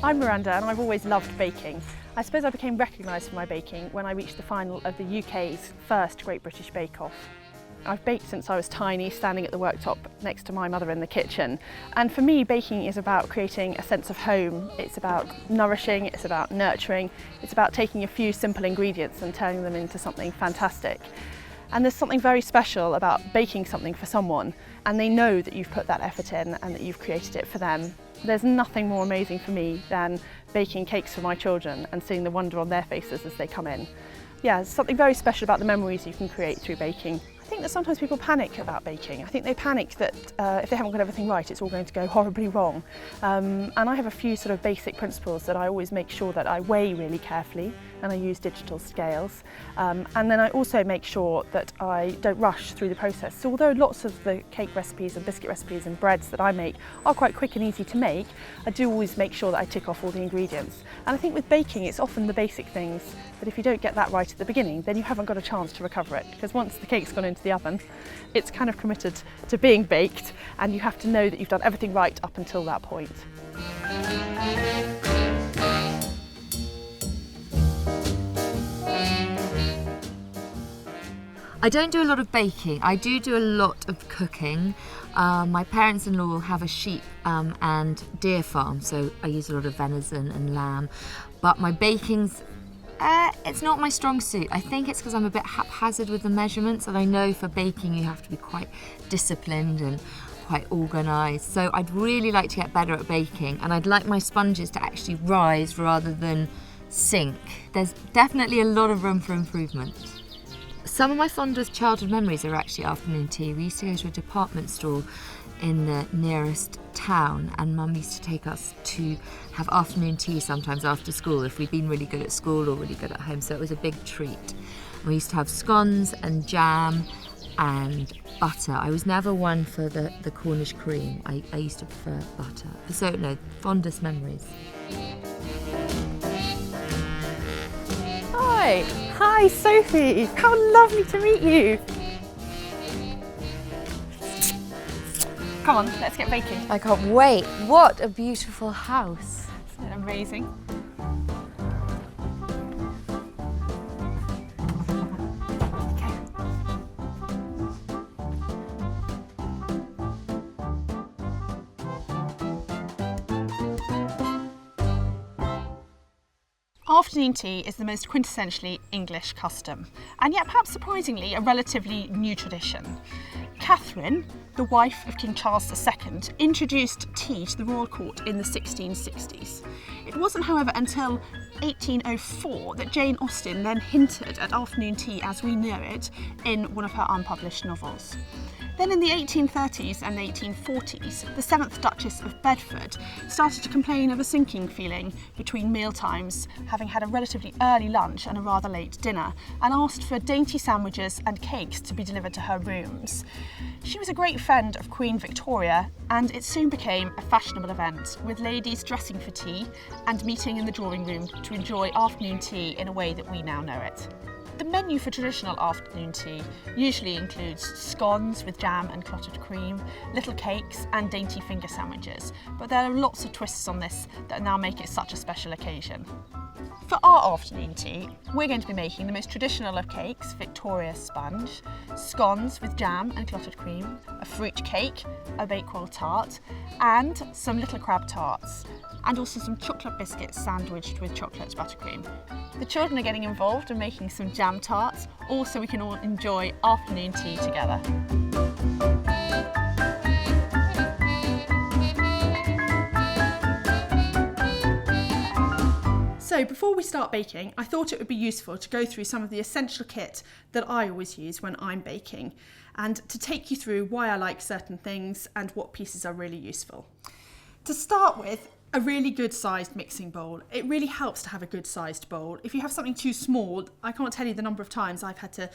I'm Miranda and I've always loved baking. I suppose I became recognised for my baking when I reached the final of the UK's first Great British Bake Off. I've baked since I was tiny, standing at the worktop next to my mother in the kitchen. And for me, baking is about creating a sense of home. It's about nourishing, it's about nurturing, it's about taking a few simple ingredients and turning them into something fantastic. And there's something very special about baking something for someone, and they know that you've put that effort in and that you've created it for them. There's nothing more amazing for me than baking cakes for my children and seeing the wonder on their faces as they come in. Yeah, there's something very special about the memories you can create through baking. I think that sometimes people panic about baking. I think they panic that if they haven't got everything right, it's all going to go horribly wrong. And I have a few sort of basic principles that I always make sure that I weigh really carefully, and I use digital scales. And then I also make sure that I don't rush through the process. So although lots of the cake recipes and biscuit recipes and breads that I make are quite quick and easy to make, I do always make sure that I tick off all the ingredients. And I think with baking, it's often the basic things that if you don't get that right at the beginning, then you haven't got a chance to recover it. Because once the cake's gone into the oven, it's kind of committed to being baked, and you have to know that you've done everything right up until that point. I don't do a lot of baking, I do a lot of cooking. My parents-in-law have a sheep and deer farm, so I use a lot of venison and lamb, but my baking's it's not my strong suit. I think it's because I'm a bit haphazard with the measurements, and I know for baking you have to be quite disciplined and quite organised. So I'd really like to get better at baking, and I'd like my sponges to actually rise rather than sink. There's definitely a lot of room for improvement. Some of my fondest childhood memories are actually afternoon tea. We used to go to a department store in the nearest town, and Mum used to take us to have afternoon tea sometimes after school if we'd been really good at school or really good at home, so it was a big treat. We used to have scones and jam and butter. I was never one for the Cornish cream. I used to prefer butter. So no, fondest memories. Hi Sophie, how lovely to meet you. Come on, let's get baking. I can't wait. What a beautiful house. Isn't it amazing? Okay. Afternoon tea is the most quintessentially English custom, and yet perhaps surprisingly a relatively new tradition. Catherine, the wife of King Charles II, introduced tea to the royal court in the 1660s. It wasn't, however, until 1804 that Jane Austen then hinted at afternoon tea as we know it in one of her unpublished novels. Then in the 1830s and 1840s, the 7th Duchess of Bedford started to complain of a sinking feeling between mealtimes, having had a relatively early lunch and a rather late dinner, and asked for dainty sandwiches and cakes to be delivered to her rooms. She was a great friend of Queen Victoria, and it soon became a fashionable event, with ladies dressing for tea and meeting in the drawing room to enjoy afternoon tea in a way that we now know it. The menu for traditional afternoon tea usually includes scones with jam and clotted cream, little cakes and dainty finger sandwiches, but there are lots of twists on this that now make it such a special occasion. For our afternoon tea, we're going to be making the most traditional of cakes, Victoria sponge, scones with jam and clotted cream, a fruit cake, a bakewell tart, and some little crab tarts, and also some chocolate biscuits sandwiched with chocolate buttercream. The children are getting involved and making some jam tarts, all so we can all enjoy afternoon tea together. So before we start baking, I thought it would be useful to go through some of the essential kit that I always use when I'm baking, and to take you through why I like certain things and what pieces are really useful. To start with, a really good sized mixing bowl. It really helps to have a good sized bowl. If you have something too small, I can't tell you the number of times I've had to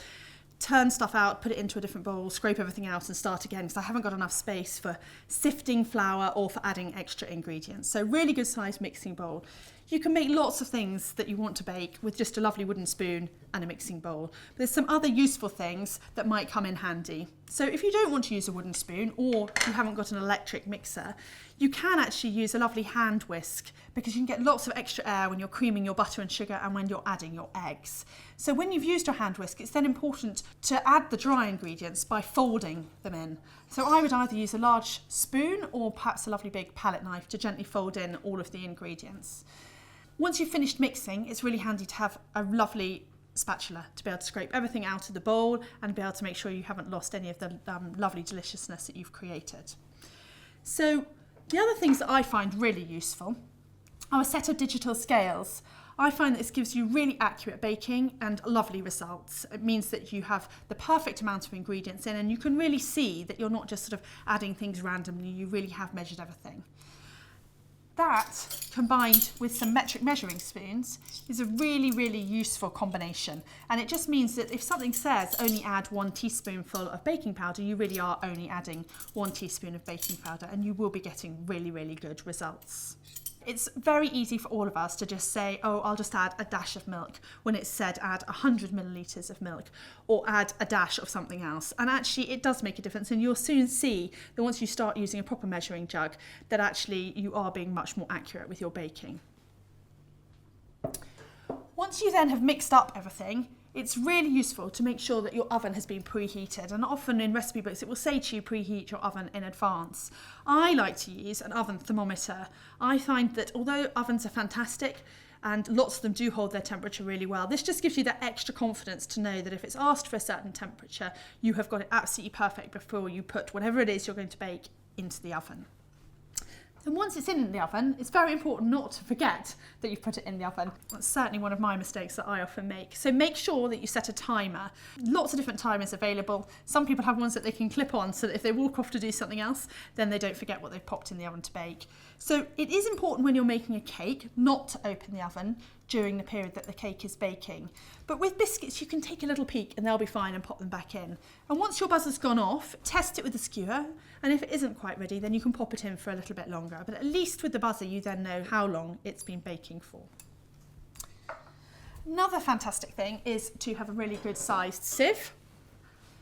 turn stuff out, put it into a different bowl, scrape everything out and start again because I haven't got enough space for sifting flour or for adding extra ingredients. So really good sized mixing bowl. You can make lots of things that you want to bake with just a lovely wooden spoon and a mixing bowl. But there's some other useful things that might come in handy. So if you don't want to use a wooden spoon, or you haven't got an electric mixer, you can actually use a lovely hand whisk, because you can get lots of extra air when you're creaming your butter and sugar and when you're adding your eggs. So when you've used your hand whisk, it's then important to add the dry ingredients by folding them in. So I would either use a large spoon or perhaps a lovely big palette knife to gently fold in all of the ingredients. Once you've finished mixing, it's really handy to have a lovely spatula to be able to scrape everything out of the bowl and be able to make sure you haven't lost any of the lovely deliciousness that you've created. So the other things that I find really useful are a set of digital scales. I find that this gives you really accurate baking and lovely results. It means that you have the perfect amount of ingredients in, and you can really see that you're not just sort of adding things randomly, you really have measured everything. That, combined with some metric measuring spoons, is a really, really useful combination. And it just means that if something says only add 1 teaspoonful of baking powder, you really are only adding 1 teaspoon of baking powder, and you will be getting really, really good results. It's very easy for all of us to just say, oh, I'll just add a dash of milk, when it's said add 100 millilitres of milk, or add a dash of something else. And actually it does make a difference, and you'll soon see that once you start using a proper measuring jug, that actually you are being much more accurate with your baking. Once you then have mixed up everything, it's really useful to make sure that your oven has been preheated, and often in recipe books it will say to you preheat your oven in advance. I like to use an oven thermometer. I find that although ovens are fantastic and lots of them do hold their temperature really well, this just gives you that extra confidence to know that if it's asked for a certain temperature, you have got it absolutely perfect before you put whatever it is you're going to bake into the oven. And once it's in the oven, it's very important not to forget that you've put it in the oven. That's certainly one of my mistakes that I often make. So make sure that you set a timer. Lots of different timers available. Some people have ones that they can clip on so that if they walk off to do something else, then they don't forget what they've popped in the oven to bake. So it is important when you're making a cake not to open the oven during the period that the cake is baking. But with biscuits, you can take a little peek and they'll be fine and pop them back in. And once your buzzer's gone off, test it with a skewer. And if it isn't quite ready, then you can pop it in for a little bit longer. But at least with the buzzer, you then know how long it's been baking for. Another fantastic thing is to have a really good sized sieve.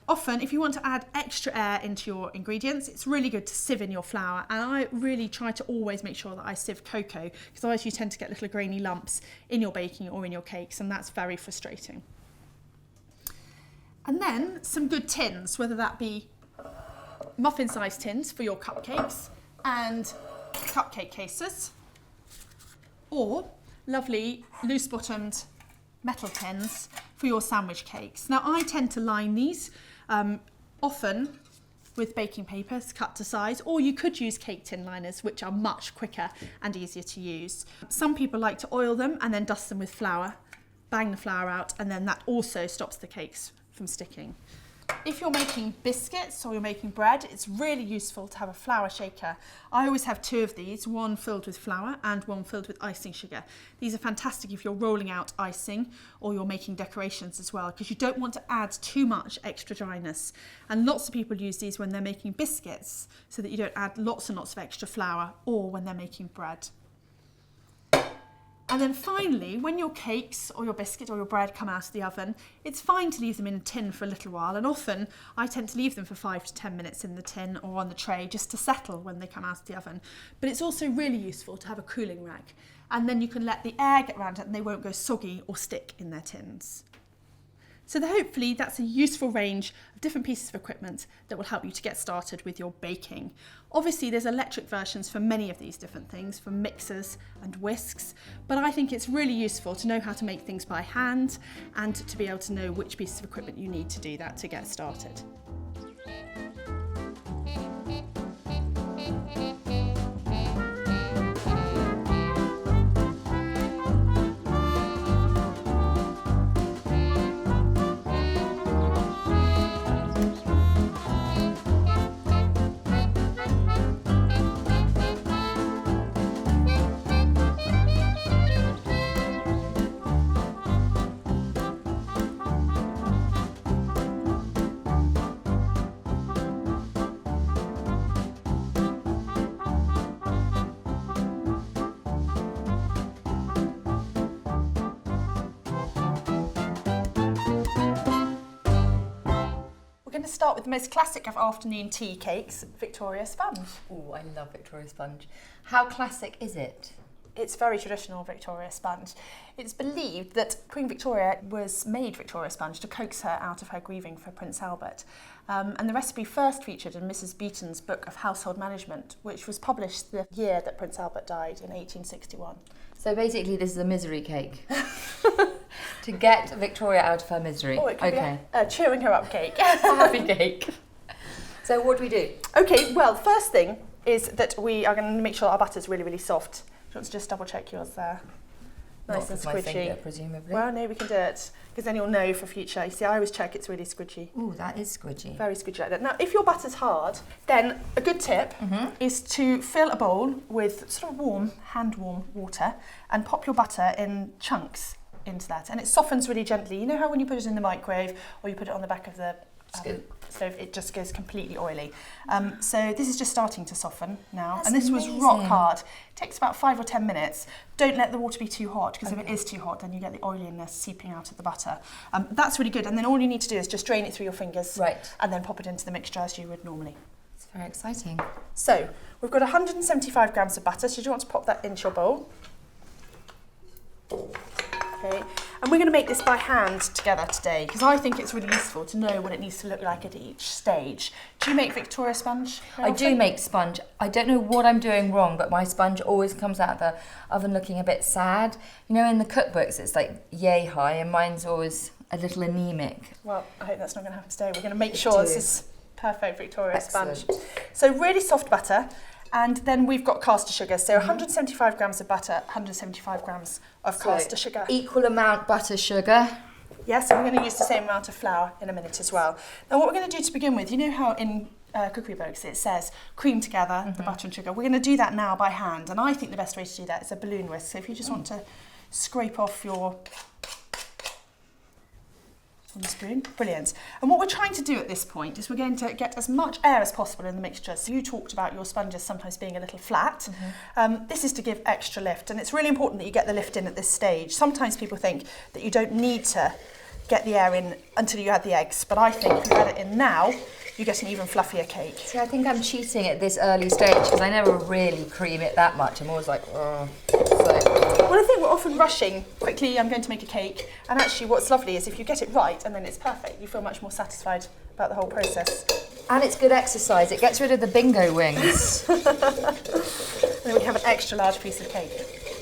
Often, if you want to add extra air into your ingredients, it's really good to sieve in your flour. And I really try to always make sure that I sieve cocoa, because otherwise you tend to get little grainy lumps in your baking or in your cakes, and that's very frustrating. And then some good tins, whether that be muffin-sized tins for your cupcakes and cupcake cases, or lovely loose-bottomed metal tins for your sandwich cakes. Now I tend to line these often with baking papers cut to size, or you could use cake tin liners, which are much quicker and easier to use. Some people like to oil them and then dust them with flour, bang the flour out, and then that also stops the cakes from sticking. If you're making biscuits or you're making bread, it's really useful to have a flour shaker. I always have 2 of these, one filled with flour and one filled with icing sugar. These are fantastic if you're rolling out icing or you're making decorations as well, because you don't want to add too much extra dryness. And lots of people use these when they're making biscuits so that you don't add lots and lots of extra flour, or when they're making bread. And then finally, when your cakes or your biscuit or your bread come out of the oven, it's fine to leave them in a tin for a little while. And often I tend to leave them for 5 to 10 minutes in the tin or on the tray just to settle when they come out of the oven. But it's also really useful to have a cooling rack. And then you can let the air get around it and they won't go soggy or stick in their tins. So hopefully that's a useful range of different pieces of equipment that will help you to get started with your baking. Obviously there's electric versions for many of these different things, for mixers and whisks, but I think it's really useful to know how to make things by hand and to be able to know which pieces of equipment you need to do that to get started. We're going to start with the most classic of afternoon tea cakes, Victoria sponge. Oh, I love Victoria sponge. How classic is it? It's very traditional Victoria sponge. It's believed that Queen Victoria was made Victoria sponge to coax her out of her grieving for Prince Albert. And the recipe first featured in Mrs. Beeton's book of household management, which was published the year that Prince Albert died in 1861. So basically this is a misery cake. To get Victoria out of her misery. Oh, it could be a cheering her up cake. A happy cake. So what do we do? Okay, well, first thing is that we are going to make sure our butter's really, really soft. Do you want to just double check yours there? Nice and squidgy. My finger, presumably. Well, no, we can do it, because then you'll know for future. You see, I always check it's really squidgy. Ooh, that is squidgy. Very squidgy like that. Now, if your butter's hard, then a good tip is to fill a bowl with sort of warm, hand-warm water and pop your butter in chunks into that. And it softens really gently. You know how when you put it in the microwave or you put it on the back of the stove, it just goes completely oily. So this is just starting to soften now. That's and this amazing. was rock hard. It takes about 5 or 10 minutes. Don't let the water be too hot, because if it is too hot, then you get the oiliness seeping out of the butter. That's really good. And then all you need to do is just drain it through your fingers, and then pop it into the mixture as you would normally. It's very exciting. So we've got 175 grams of butter. So do you want to pop that into your bowl? Okay, and we're going to make this by hand together today, because I think it's really useful to know what it needs to look like at each stage. Do you make Victoria sponge? I do make sponge. I don't know what I'm doing wrong, but my sponge always comes out of the oven looking a bit sad. You know, in the cookbooks it's like yay high, and mine's always a little anemic. Well, I hope that's not going to happen today. We're going to make sure this is perfect Victoria Excellent. sponge. So really soft butter. And then we've got caster sugar, so 175 grams of butter, 175 grams of caster sugar. Equal amount butter, sugar. Yes, and we're going to use the same amount of flour in a minute as well. Now what we're going to do to begin with, you know how in cookery books it says cream together the butter and sugar. We're going to do that now by hand, and I think the best way to do that is a balloon whisk. So if you just want to scrape off your on the spoon. Brilliant. And what we're trying to do at this point is we're going to get as much air as possible in the mixture. So you talked about your sponges sometimes being a little flat. This is to give extra lift, and it's really important that you get the lift in at this stage. Sometimes people think that you don't need to get the air in until you add the eggs, but I think if you add it in now, you get an even fluffier cake. See, I think I'm cheating at this early stage, because I never really cream it that much. I'm always like, oh. Well, I think we're often rushing quickly. I'm going to make a cake, and actually what's lovely is if you get it right and then it's perfect, you feel much more satisfied about the whole process. And it's good exercise. It gets rid of the bingo wings. And then we have an extra large piece of cake.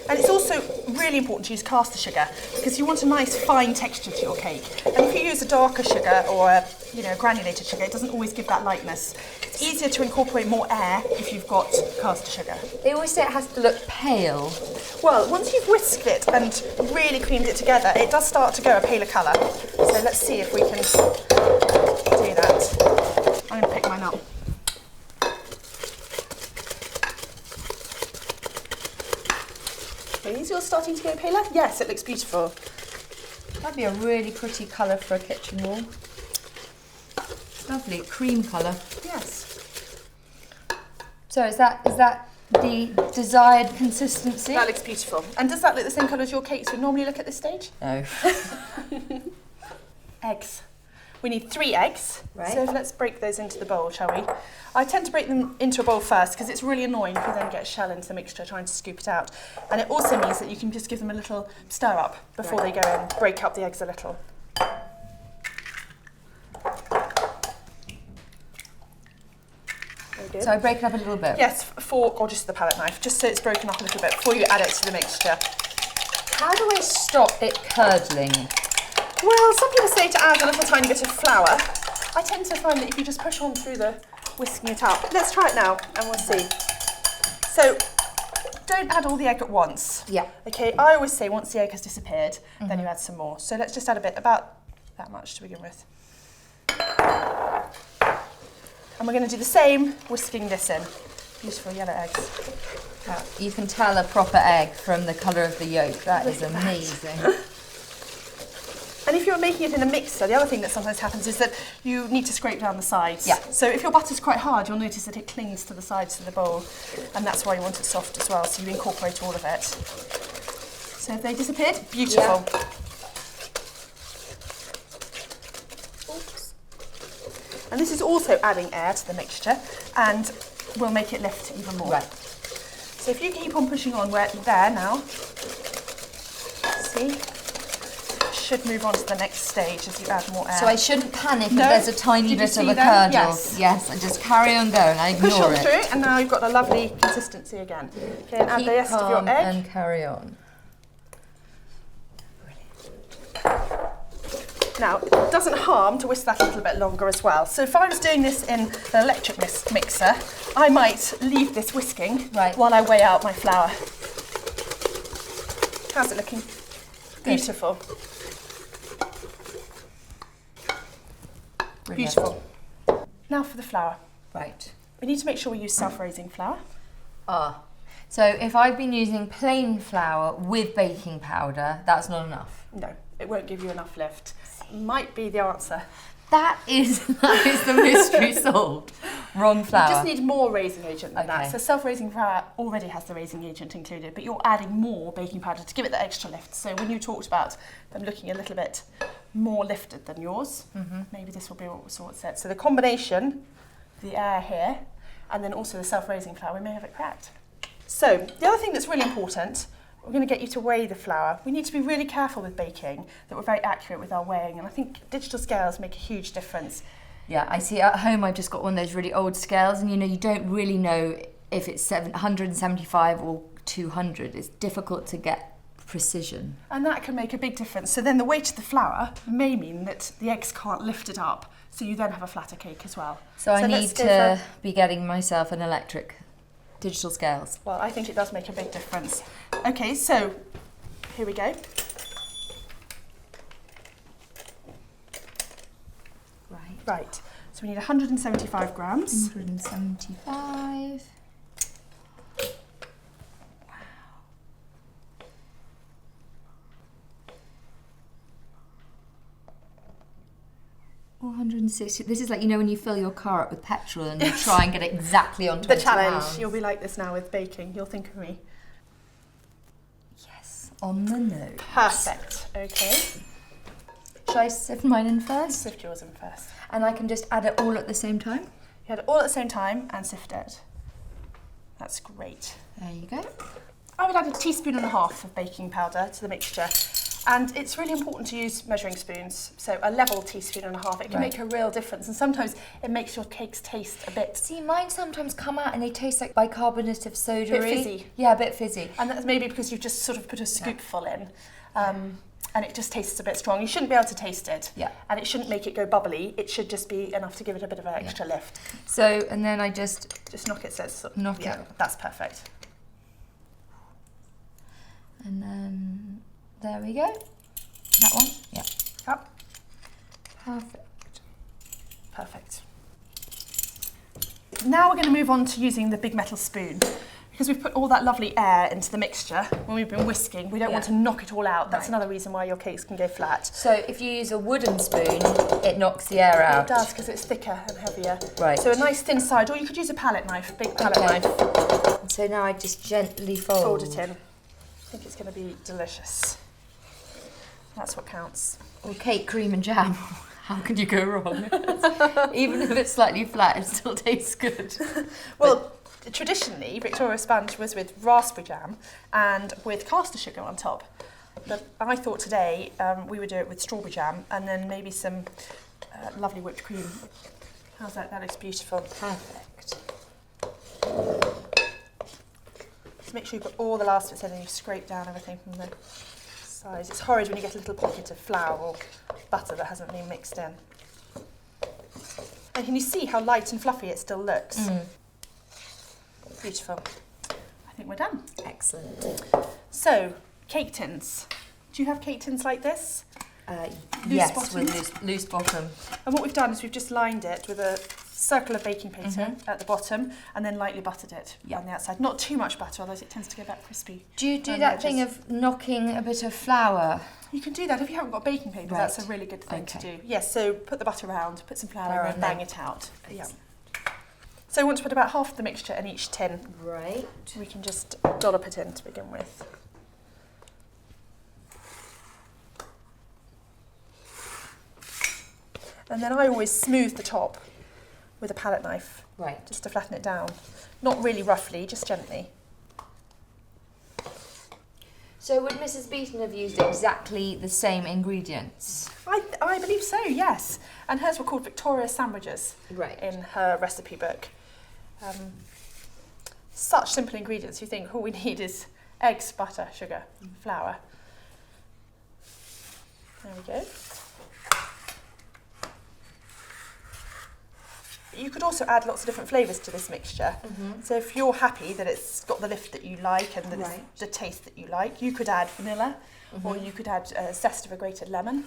And it's also really important to use caster sugar, because you want a nice fine texture to your cake. And if you use a darker sugar or a granulated sugar, it doesn't always give that lightness. It's easier to incorporate more air if you've got caster sugar. They always say it has to look pale. Well, once you've whisked it and really creamed it together, it does start to go a paler colour. So let's see if we can do that. I'm going to pick mine up. Is yours starting to go paler? Yes, it looks beautiful. That'd be a really pretty colour for a kitchen wall. Lovely cream colour. Yes. So is that the desired consistency? That looks beautiful. And does that look the same colour as your cakes would normally look at this stage? No. Eggs. We need 3 eggs. Right. So let's break those into the bowl, shall we? I tend to break them into a bowl first, because it's really annoying if you then get a shell into the mixture trying to scoop it out. And it also means that you can just give them a little stir up before they go in, break up the eggs a little. Very good. So I break it up a little bit? Yes, fork or just the palette knife, just so it's broken up a little bit before you add it to the mixture. How do I stop it curdling? Well, some people say to add a little tiny bit of flour. I tend to find that if you just push on through the whisking it up. Let's try it now and we'll see. So don't add all the egg at once. Yeah. Okay, I always say once the egg has disappeared, then you add some more. So let's just add a bit, about that much to begin with. And we're going to do the same, whisking this in. Beautiful yellow eggs. You can tell a proper egg from the colour of the yolk. That is amazing. And if you're making it in a mixer, the other thing that sometimes happens is that you need to scrape down the sides. Yeah. So if your butter's quite hard, you'll notice that it clings to the sides of the bowl, and that's why you want it soft as well, so you incorporate all of it. So have they disappeared? Beautiful. Yeah. Oops. And this is also adding air to the mixture and will make it lift even more. Right. So if you keep on pushing on, we're there now. See? Should move on to the next stage as you add more air. So I shouldn't panic if No. there's a tiny Did you bit of see a them? curdle. Yes. Yes, I just carry on going. I Push ignore on it. through, and now you've got a lovely consistency again. Okay, and add Keep the rest of your calm egg. and carry on. Now, it doesn't harm to whisk that a little bit longer as well. So if I was doing this in an electric mixer, I might leave this whisking while I weigh out my flour. How's it looking? Good. Beautiful. Brilliant. Beautiful. Now for the flour. Right. We need to make sure we use self-raising flour. So if I've been using plain flour with baking powder, that's not enough. No, it won't give you enough lift. Might be the answer. That is the mystery solved. Wrong flour. You just need more raising agent than that. Okay. So self-raising flour already has the raising agent included, but you're adding more baking powder to give it the extra lift. So when you talked about them looking a little bit more lifted than yours, maybe this will be what sorts it. So the combination, the air here, and then also the self-raising flour, we may have it cracked. So the other thing that's really important, we're going to get you to weigh the flour. We need to be really careful with baking, that we're very accurate with our weighing, and I think digital scales make a huge difference. Yeah, I see at home I've just got one of those really old scales, and you don't really know if it's 175 or 200. It's difficult to get precision. And that can make a big difference. So then the weight of the flour may mean that the eggs can't lift it up, so you then have a flatter cake as well. So I need to be getting myself an electric digital scales. Well, I think it does make a big difference. Okay, so here we go. Right, so we need 175 grams. 175. Wow. 460. This is like, when you fill your car up with petrol and you try and get it exactly on 20 The challenge. pounds. You'll be like this now with baking. You'll think of me. Yes, on the nose. Perfect. Okay. Should I sift mine in first? Sift yours in first. And I can just add it all at the same time? You add it all at the same time and sift it. That's great. There you go. I would add a teaspoon and a half of baking powder to the mixture. And it's really important to use measuring spoons. So a level teaspoon and a half, it can make a real difference. And sometimes it makes your cakes taste a bit... See, mine sometimes come out and they taste like bicarbonate of soda. A bit fizzy. Yeah, a bit fizzy. And that's maybe because you've just sort of put a scoopful in. And it just tastes a bit strong. You shouldn't be able to taste it. Yeah. And it shouldn't make it go bubbly. It should just be enough to give it a bit of an extra lift. So, and then I just knock it, says. Knock it. That's perfect. And then, there we go. That one? Yeah. Yep. Perfect. Perfect. Now we're going to move on to using the big metal spoon. Because we've put all that lovely air into the mixture when we've been whisking, we don't want to knock it all out. That's another reason why your cakes can go flat. So if you use a wooden spoon, it knocks the air out. It does, because it's thicker and heavier. Right. So a nice thin side, or you could use a palette knife, big palette knife. So now I just gently fold. Fold it in. I think it's going to be delicious. That's what counts. Or cake, cream and jam. How can you go wrong? Even if it's slightly flat, it still tastes good. Well, traditionally, Victoria sponge was with raspberry jam and with caster sugar on top. But I thought today we would do it with strawberry jam and then maybe some lovely whipped cream. How's that? That looks beautiful. Perfect. Just make sure you put all the last bits in and you scrape down everything from the sides. It's horrid when you get a little pocket of flour or butter that hasn't been mixed in. And can you see how light and fluffy it still looks? Beautiful. I think we're done. Excellent. So, cake tins. Do you have cake tins like this? Yes, bottoms? with loose bottom. And what we've done is we've just lined it with a circle of baking paper at the bottom and then lightly buttered it on the outside. Not too much butter, otherwise it tends to go back crispy. Do you do that thing of knocking a bit of flour? You can do that if you haven't got baking paper. That's a really good thing to do. Yes, so put the butter around, put some flour in and bang it out. Yeah. So we want to put about half the mixture in each tin. Right. We can just dollop it in to begin with. And then I always smooth the top with a palette knife. Right. Just to flatten it down. Not really roughly, just gently. So would Mrs. Beaton have used exactly the same ingredients? I believe so, yes. And hers were called Victoria sandwiches in her recipe book. Such simple ingredients. You think all we need is eggs, butter, sugar, flour. There we go. You could also add lots of different flavours to this mixture. So if you're happy that it's got the lift that you like and that it's the taste that you like, you could add vanilla, or you could add zest of a grated lemon,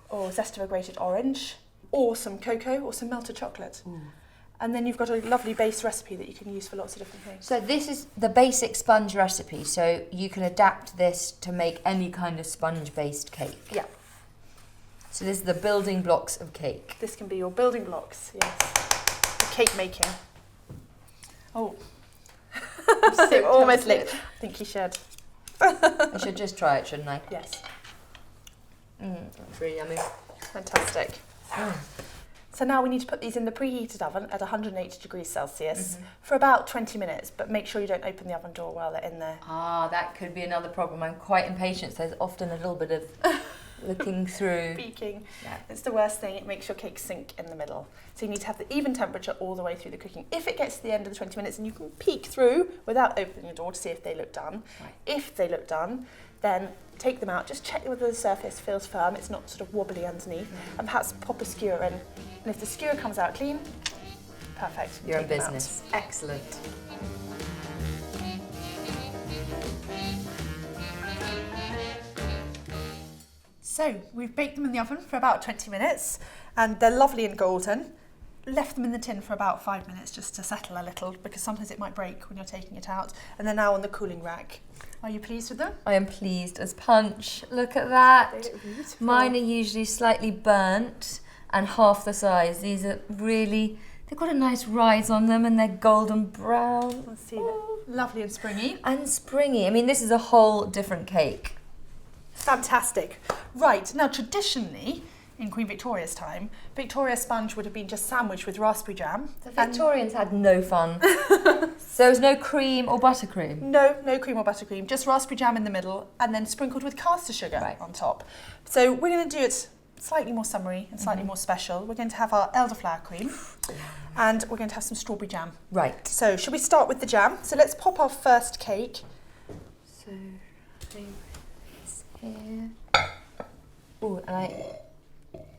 or zest of a grated orange, or some cocoa, or some melted chocolate. And then you've got a lovely base recipe that you can use for lots of different things. So this is the basic sponge recipe, so you can adapt this to make any kind of sponge-based cake. Yeah. So this is the building blocks of cake. This can be your building blocks, yes. The cake making. Oh. So almost lit. I think you should. I should just try it, shouldn't I? Yes. That's really yummy. Fantastic. So now we need to put these in the preheated oven at 180 degrees Celsius for about 20 minutes, but make sure you don't open the oven door while they're in there. That could be another problem. I'm quite impatient, so there's often a little bit of looking through. Peeking. Yeah. It's the worst thing. It makes your cake sink in the middle. So you need to have the even temperature all the way through the cooking. If it gets to the end of the 20 minutes, and you can peek through without opening the door to see if they look done. If they look done, then take them out. Just check whether the surface feels firm. It's not sort of wobbly underneath. And perhaps pop a skewer in. And if the skewer comes out clean, perfect. You're in business. Excellent. So we've baked them in the oven for about 20 minutes and they're lovely and golden. Left them in the tin for about 5 minutes just to settle a little because sometimes it might break when you're taking it out. And they're now on the cooling rack. Are you pleased with them? I am pleased as punch. Look at that. They look beautiful. Mine are usually slightly burnt and half the size. These are really, they've got a nice rise on them and they're golden brown. Let's see, lovely and springy. And springy. I mean, this is a whole different cake. Fantastic. Right, now traditionally, in Queen Victoria's time, Victoria sponge would have been just sandwiched with raspberry jam. The Victorians had no fun. So there was no cream or buttercream? No cream or buttercream, just raspberry jam in the middle and then sprinkled with caster sugar on top. So we're going to do it slightly more summery and slightly more special. We're going to have our elderflower cream and we're going to have some strawberry jam. Right. So should we start with the jam? So let's pop our first cake. So here. Oh, and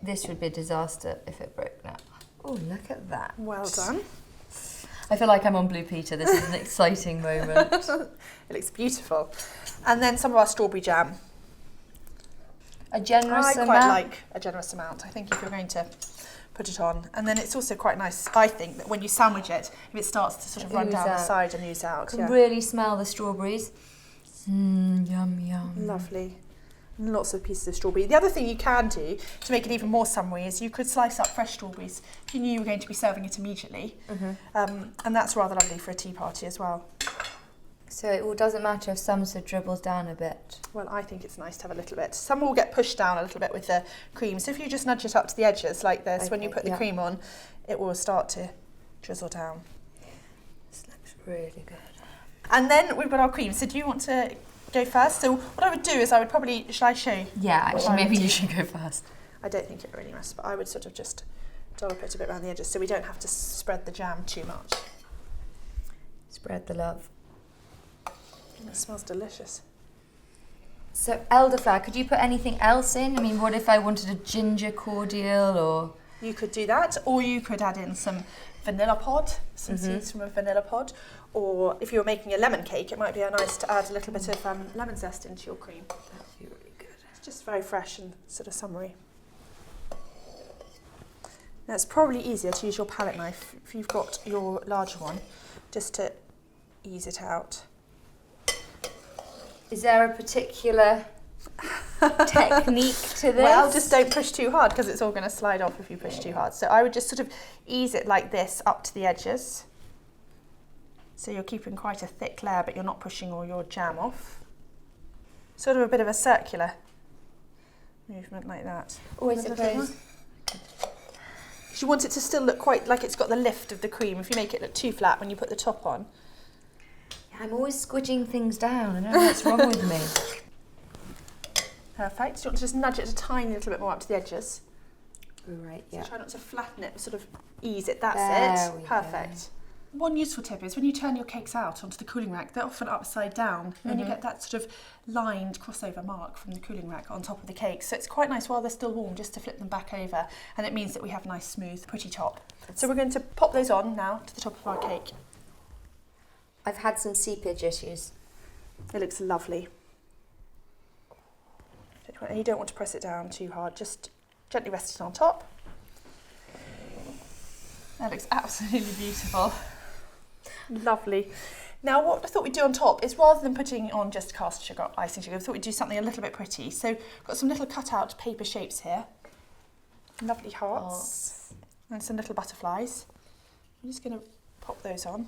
this would be a disaster if it broke now. Oh, look at that. Well done. I feel like I'm on Blue Peter. This is an exciting moment. It looks beautiful. And then some of our strawberry jam. A generous amount? I quite like a generous amount. I think if you're going to put it on. And then it's also quite nice, I think, that when you sandwich it, if it starts to sort of run down the side and ooze out. You can really smell the strawberries. Yum, yum. Lovely. Lots of pieces of strawberry. The other thing you can do to make it even more summery is you could slice up fresh strawberries if you knew you were going to be serving it immediately. And that's rather lovely for a tea party as well. So it doesn't matter if some sort of dribbles down a bit? Well, I think it's nice to have a little bit. Some will get pushed down a little bit with the cream. So if you just nudge it up to the edges like this, when you put the cream on, it will start to drizzle down. This looks really good. And then we've got our cream. So do you want to go first? So what I would do is I would probably, shall I show you? Yeah, actually maybe you should go first. I don't think it really must, but I would sort of just dollop it a bit around the edges so we don't have to spread the jam too much. Spread the love. It smells delicious. So elderflower, could you put anything else in? I mean, what if I wanted a ginger cordial or? You could do that, or you could add in some vanilla pod, some seeds from a vanilla pod, or if you were making a lemon cake, it might be nice to add a little bit of lemon zest into your cream. That'd be really good. It's just very fresh and sort of summery. Now it's probably easier to use your palette knife if you've got your larger one, just to ease it out. Is there a particular technique to this? Well, just don't push too hard because it's all going to slide off if you push too hard. So I would just sort of ease it like this up to the edges. So you're keeping quite a thick layer, but you're not pushing all your jam off. Sort of a bit of a circular movement like that. Oh, I suppose. Because you want it to still look quite like it's got the lift of the cream. If you make it look too flat when you put the top on. I'm always squidging things down. I don't know what's wrong with me. Perfect. So you want to just nudge it a tiny little bit more up to the edges. Right, yeah. So try not to flatten it, but sort of ease it. That's it. Perfect. One useful tip is when you turn your cakes out onto the cooling rack, they're often upside down, and you get that sort of lined crossover mark from the cooling rack on top of the cake. So it's quite nice while they're still warm just to flip them back over, and it means that we have a nice, smooth, pretty top. So we're going to pop those on now to the top of our cake. I've had some seepage issues. It looks lovely. And you don't want to press it down too hard, just gently rest it on top. That looks absolutely beautiful. Lovely. Now what I thought we'd do on top is, rather than putting on just cast sugar, icing sugar, I thought we'd do something a little bit pretty. So I've got some little cut out paper shapes here. Lovely hearts. And some little butterflies. I'm just going to pop those on.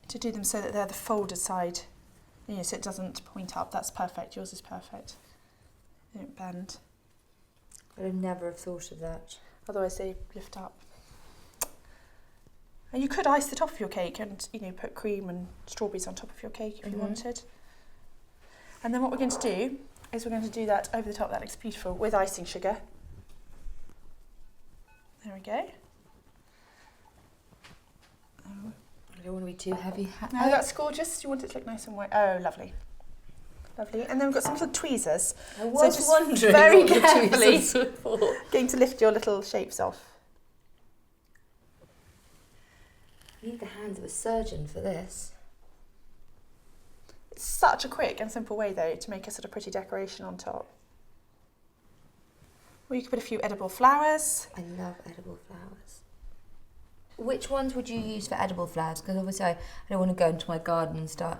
To do them so that they're the folded side, so it doesn't point up. That's perfect. Yours is perfect. They don't bend. I would never have thought of that. Otherwise they lift up. And you could ice the top of your cake and put cream and strawberries on top of your cake if you wanted. And then what we're going to do is we're going to do that over the top. That looks beautiful with icing sugar. There we go. Oh. I don't want to be too heavy. No, that's gorgeous. You want it to look nice and white. Oh, lovely. Lovely. And then we've got some little tweezers. I was just wondering very what the carefully tweezers were for. Going to lift your little shapes off. You need the hands of a surgeon for this. It's such a quick and simple way, though, to make a sort of pretty decoration on top. Or you could put a few edible flowers. I love edible flowers. Which ones would you use for edible flowers? Because obviously I don't want to go into my garden and start.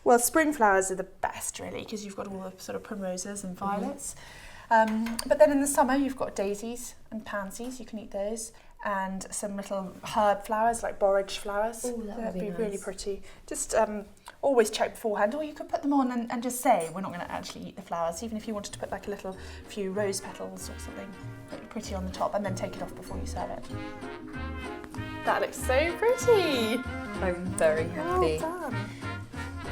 Well, spring flowers are the best, really, because you've got all the sort of primroses and violets. But then in the summer, you've got daisies and pansies. You can eat those. And some little herb flowers, like borage flowers. Ooh, that would be nice. Really pretty. Just always check beforehand, or you could put them on and just say, we're not going to actually eat the flowers, even if you wanted to put like a few rose petals or something pretty on the top, and then take it off before you serve it. That looks so pretty. I'm very happy. Well done.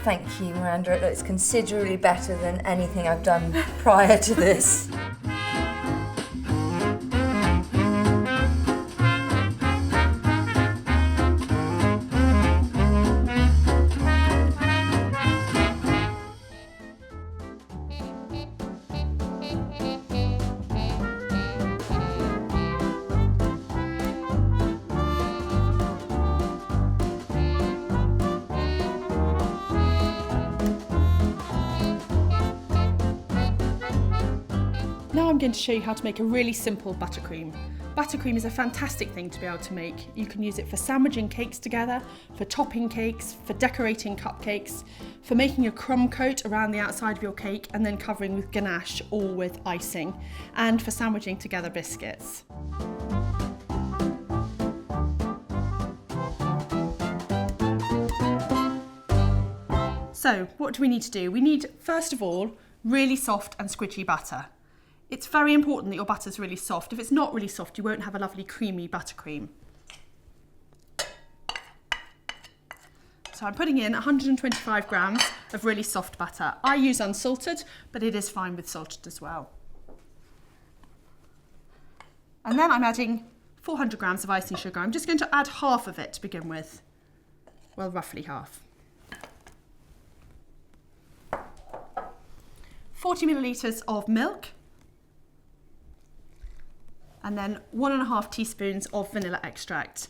Thank you, Miranda. It looks considerably better than anything I've done prior to this. Now I'm going to show you how to make a really simple buttercream. Buttercream is a fantastic thing to be able to make. You can use it for sandwiching cakes together, for topping cakes, for decorating cupcakes, for making a crumb coat around the outside of your cake and then covering with ganache or with icing, and for sandwiching together biscuits. So what do we need to do? We need, first of all, really soft and squidgy butter. It's very important that your butter's really soft. If it's not really soft, you won't have a lovely creamy buttercream. So I'm putting in 125 grams of really soft butter. I use unsalted, but it is fine with salted as well. And then I'm adding 400 grams of icing sugar. I'm just going to add half of it to begin with. Well, roughly half. 40 millilitres of milk. And then 1.5 teaspoons of vanilla extract.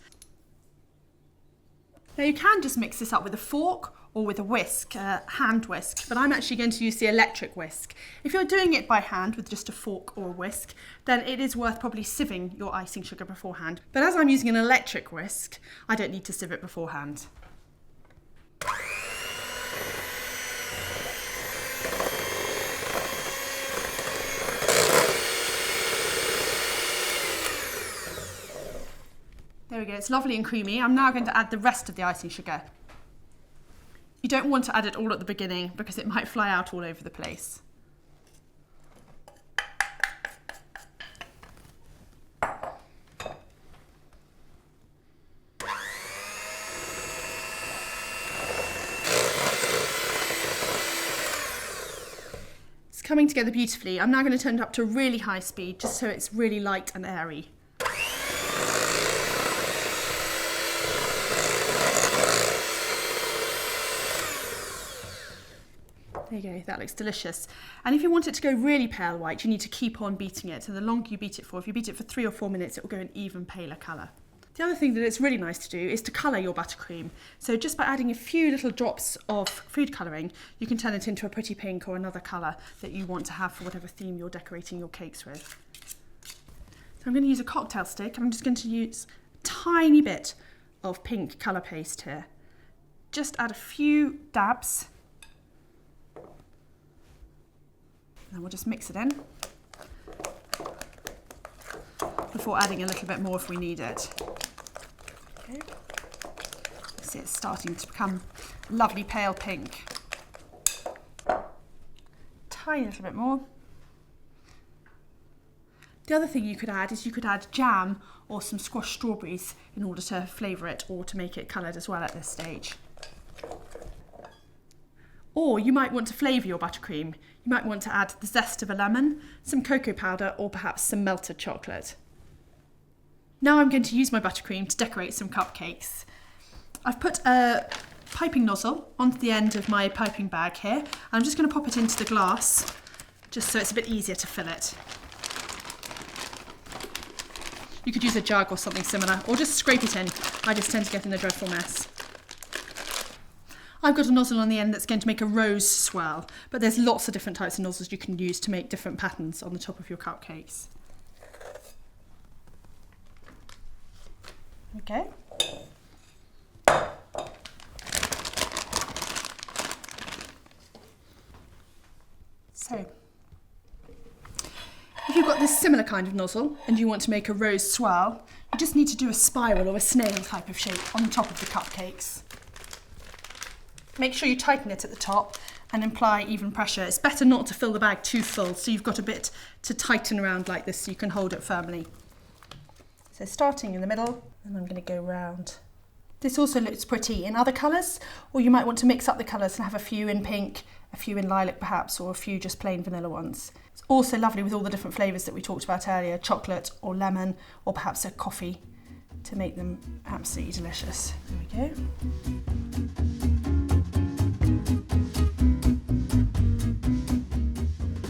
Now you can just mix this up with a fork or with a whisk, a hand whisk, but I'm actually going to use the electric whisk. If you're doing it by hand with just a fork or a whisk, then it is worth probably sieving your icing sugar beforehand. But as I'm using an electric whisk, I don't need to sieve it beforehand. There we go, it's lovely and creamy. I'm now going to add the rest of the icing sugar. You don't want to add it all at the beginning because it might fly out all over the place. coming together beautifully. I'm now going to turn it up to really high speed just so it's really light and airy. There you go, that looks delicious. And if you want it to go really pale white, you need to keep on beating it. And the longer you beat it for, if you beat it for 3 or 4 minutes, it will go an even paler colour. The other thing that it's really nice to do is to colour your buttercream. So just by adding a few little drops of food colouring, you can turn it into a pretty pink or another colour that you want to have for whatever theme you're decorating your cakes with. So I'm going to use a cocktail stick, and I'm just going to use a tiny bit of pink colour paste here. Just add a few dabs, and we'll just mix it in before adding a little bit more if we need it. Okay. See, it's starting to become lovely pale pink. Tiny little bit more. The other thing you could add is you could add jam or some squashed strawberries in order to flavour it or to make it coloured as well at this stage. Or you might want to flavour your buttercream. You might want to add the zest of a lemon, some cocoa powder, or perhaps some melted chocolate. Now I'm going to use my buttercream to decorate some cupcakes. I've put a piping nozzle onto the end of my piping bag here. I'm just going to pop it into the glass, just so it's a bit easier to fill it. You could use a jug or something similar, or just scrape it in. I just tend to get in a dreadful mess. I've got a nozzle on the end that's going to make a rose swirl, but there's lots of different types of nozzles you can use to make different patterns on the top of your cupcakes. Okay. So, if you've got this similar kind of nozzle and you want to make a rose swirl, you just need to do a spiral or a snail type of shape on the top of the cupcakes. Make sure you tighten it at the top and apply even pressure. It's better not to fill the bag too full, so you've got a bit to tighten around like this so you can hold it firmly. So starting in the middle, and I'm going to go round. This also looks pretty in other colours, or you might want to mix up the colours and have a few in pink, a few in lilac perhaps, or a few just plain vanilla ones. It's also lovely with all the different flavours that we talked about earlier, chocolate or lemon, or perhaps a coffee, to make them absolutely delicious. There we go.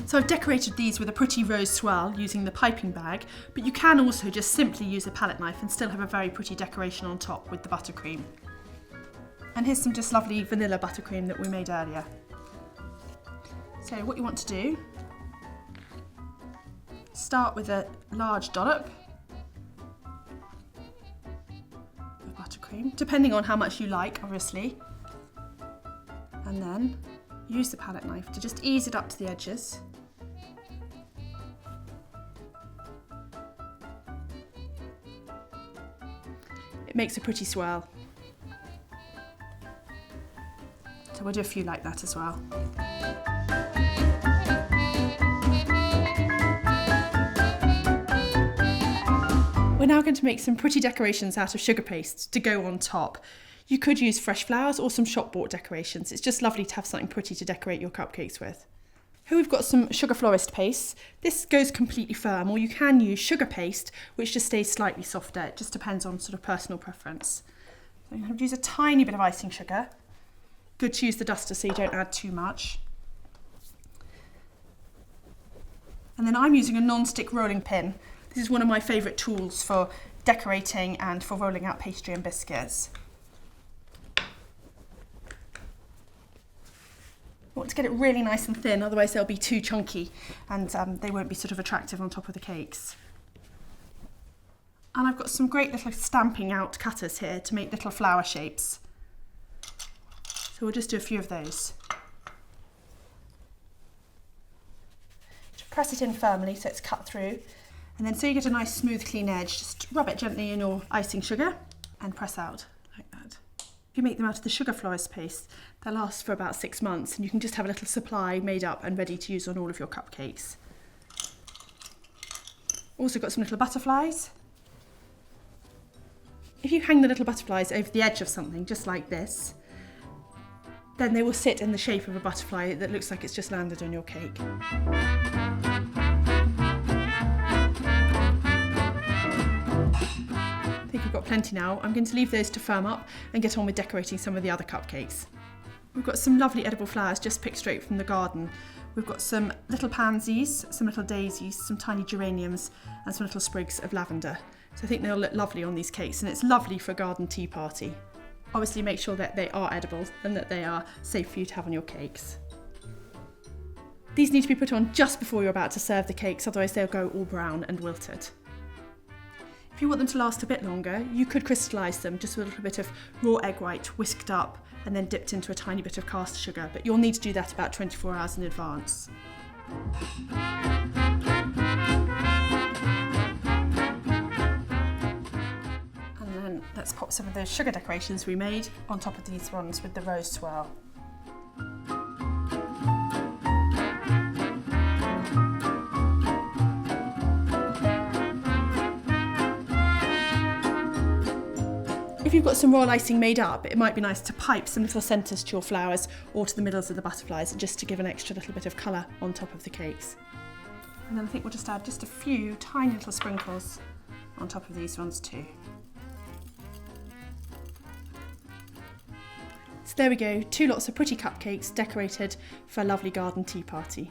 So I've decorated these with a pretty rose swirl using the piping bag, but you can also just simply use a palette knife and still have a very pretty decoration on top with the buttercream. And here's some just lovely vanilla buttercream that we made earlier. So what you want to do, start with a large dollop of buttercream, depending on how much you like, obviously. And then use the palette knife to just ease it up to the edges. It makes a pretty swirl. So we'll do a few like that as well. We're now going to make some pretty decorations out of sugar paste to go on top. You could use fresh flowers or some shop-bought decorations. It's just lovely to have something pretty to decorate your cupcakes with. Here we've got some sugar florist paste. This goes completely firm, or you can use sugar paste, which just stays slightly softer. It just depends on sort of personal preference. So I'm going to use a tiny bit of icing sugar. Good to use the duster so you don't add too much. And then I'm using a non-stick rolling pin. This is one of my favourite tools for decorating and for rolling out pastry and biscuits. You want to get it really nice and thin, otherwise they'll be too chunky and they won't be sort of attractive on top of the cakes. And I've got some great little stamping out cutters here to make little flower shapes. So we'll just do a few of those. Just press it in firmly so it's cut through. And then so you get a nice smooth clean edge, just rub it gently in your icing sugar and press out like that. If you make them out of the sugar florist paste, they'll last for about 6 months and you can just have a little supply made up and ready to use on all of your cupcakes. Also got some little butterflies. If you hang the little butterflies over the edge of something, just like this, Then they will sit in the shape of a butterfly that looks like it's just landed on your cake. I think we've got plenty now. I'm going to leave those to firm up and get on with decorating some of the other cupcakes. We've got some lovely edible flowers just picked straight from the garden. We've got some little pansies, some little daisies, some tiny geraniums and some little sprigs of lavender. So I think they'll look lovely on these cakes, and it's lovely for a garden tea party. Obviously make sure that they are edible and that they are safe for you to have on your cakes. These need to be put on just before you're about to serve the cakes, otherwise they'll go all brown and wilted. If you want them to last a bit longer, you could crystallise them just with a little bit of raw egg white whisked up and then dipped into a tiny bit of caster sugar, but you'll need to do that about 24 hours in advance. And then let's pop some of those sugar decorations we made on top of these ones with the rose swirl. If you've got some royal icing made up, it might be nice to pipe some little centres to your flowers or to the middles of the butterflies, just to give an extra little bit of colour on top of the cakes. And then I think we'll just add just a few tiny little sprinkles on top of these ones too. So there we go, 2 lots of pretty cupcakes decorated for a lovely garden tea party.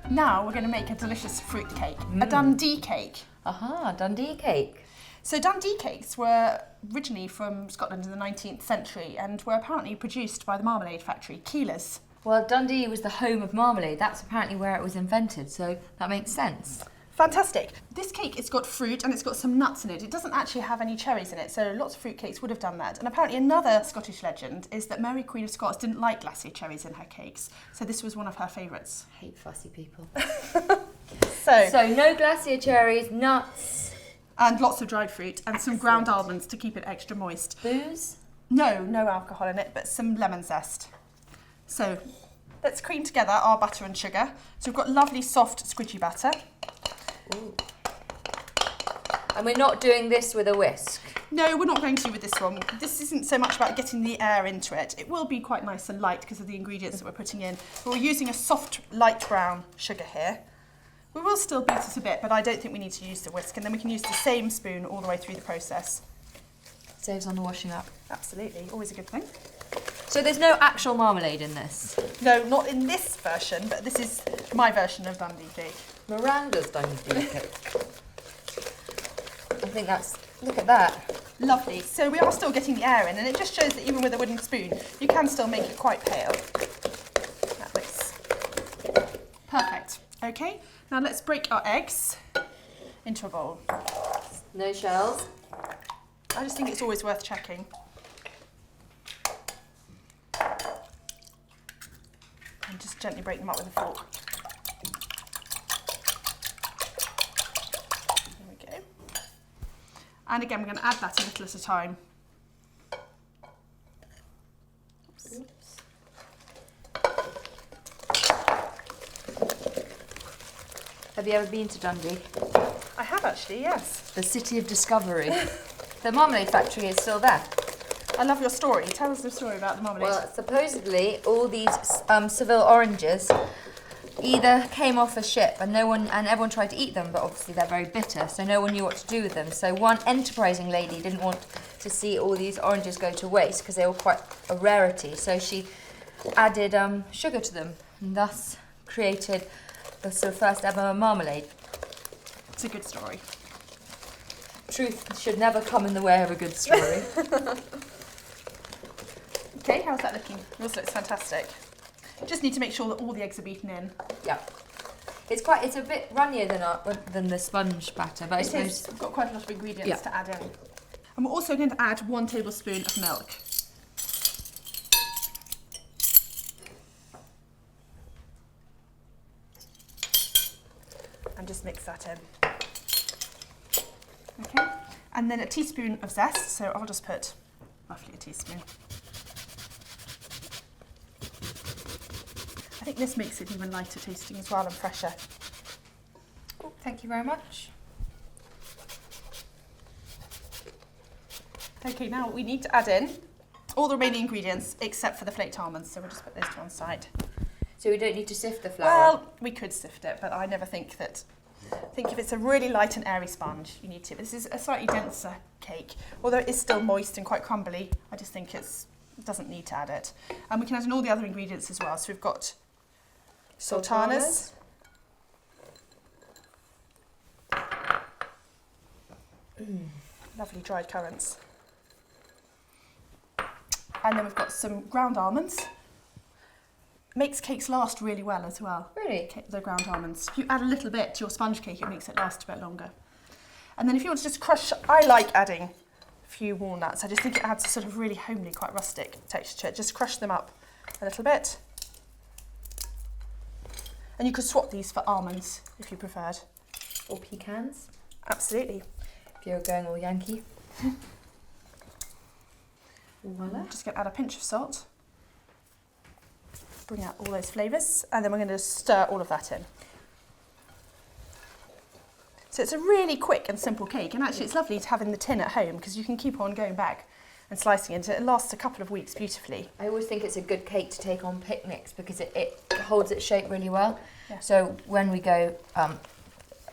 Now we're going to make a delicious fruit cake, a Dundee cake. Aha, Dundee cake. So Dundee cakes were originally from Scotland in the 19th century and were apparently produced by the marmalade factory, Keeler's. Well, Dundee was the home of marmalade. That's apparently where it was invented, so that makes sense. Fantastic. This cake, it's got fruit and it's got some nuts in it. It doesn't actually have any cherries in it, so lots of fruit cakes would have done that. And apparently another Scottish legend is that Mary, Queen of Scots, didn't like glacier cherries in her cakes, so this was one of her favourites. I hate fussy people. So no glacier cherries, nuts. And lots of dried fruit and some ground almonds to keep it extra moist. Booze? No alcohol in it, but some lemon zest. So let's cream together our butter and sugar. So we've got lovely soft squidgy batter. Ooh. And we're not doing this with a whisk? No, we're not going to with this one. This isn't so much about getting the air into it. It will be quite nice and light because of the ingredients that we're putting in. But we're using a soft, light brown sugar here. We will still beat it a bit, but I don't think we need to use the whisk, and then we can use the same spoon all the way through the process. Saves on the washing up. Absolutely, always a good thing. So there's no actual marmalade in this? No, not in this version, but this is my version of Dundee cake. Miranda's Dundee cake. I think that's, look at that. Lovely. So we are still getting the air in, and it just shows that even with a wooden spoon, you can still make it quite pale. That looks perfect. Okay, now let's break our eggs into a bowl. No shells? I just think it's always worth checking. And just gently break them up with a fork. There we go. And again, we're going to add that a little at a time. Oops. Have you ever been to Dundee? I have actually, yes. The city of discovery. The marmalade factory is still there. I love your story. Tell us the story about the marmalade. Well, supposedly all these Seville oranges either came off a ship and everyone tried to eat them, but obviously they're very bitter, so no one knew what to do with them. So one enterprising lady didn't want to see all these oranges go to waste because they were quite a rarity, so she added sugar to them and thus created the sort of first ever marmalade. It's a good story. Truth should never come in the way of a good story. Okay, how's that looking? Yours looks fantastic. Just need to make sure that all the eggs are beaten in. Yeah. It's a bit runnier than the sponge batter, but I suppose We've got quite a lot of ingredients to add in. And we're also going to add 1 tablespoon of milk. and just mix that in. Okay, and then a teaspoon of zest, so I'll just put roughly a teaspoon. I think this makes it even lighter tasting as well and fresher. Oh, thank you very much. Okay, now we need to add in all the remaining ingredients except for the flaked almonds, so we'll just put those to one side. So we don't need to sift the flour? Well, we could sift it, but I never think that. I think if it's a really light and airy sponge, you need to. This is a slightly denser cake, although it is still moist and quite crumbly. I just think it doesn't need to add it. And we can add in all the other ingredients as well. So we've got sultanas. Lovely dried currants. And then we've got some ground almonds. Makes cakes last really well as well. Really? The ground almonds. If you add a little bit to your sponge cake, it makes it last a bit longer. And then if you want to just crush, I like adding a few walnuts. I just think it adds a sort of really homely, quite rustic texture. Just crush them up a little bit. And you could swap these for almonds if you preferred. Or pecans? Absolutely. If you're going all Yankee. Voila. Just going to add a pinch of salt. Bring out all those flavours, and then we're going to stir all of that in. So it's a really quick and simple cake, and actually it's lovely to have in the tin at home because you can keep on going back and slicing it. It lasts a couple of weeks beautifully. I always think it's a good cake to take on picnics because it holds its shape really well. Yeah. So when we go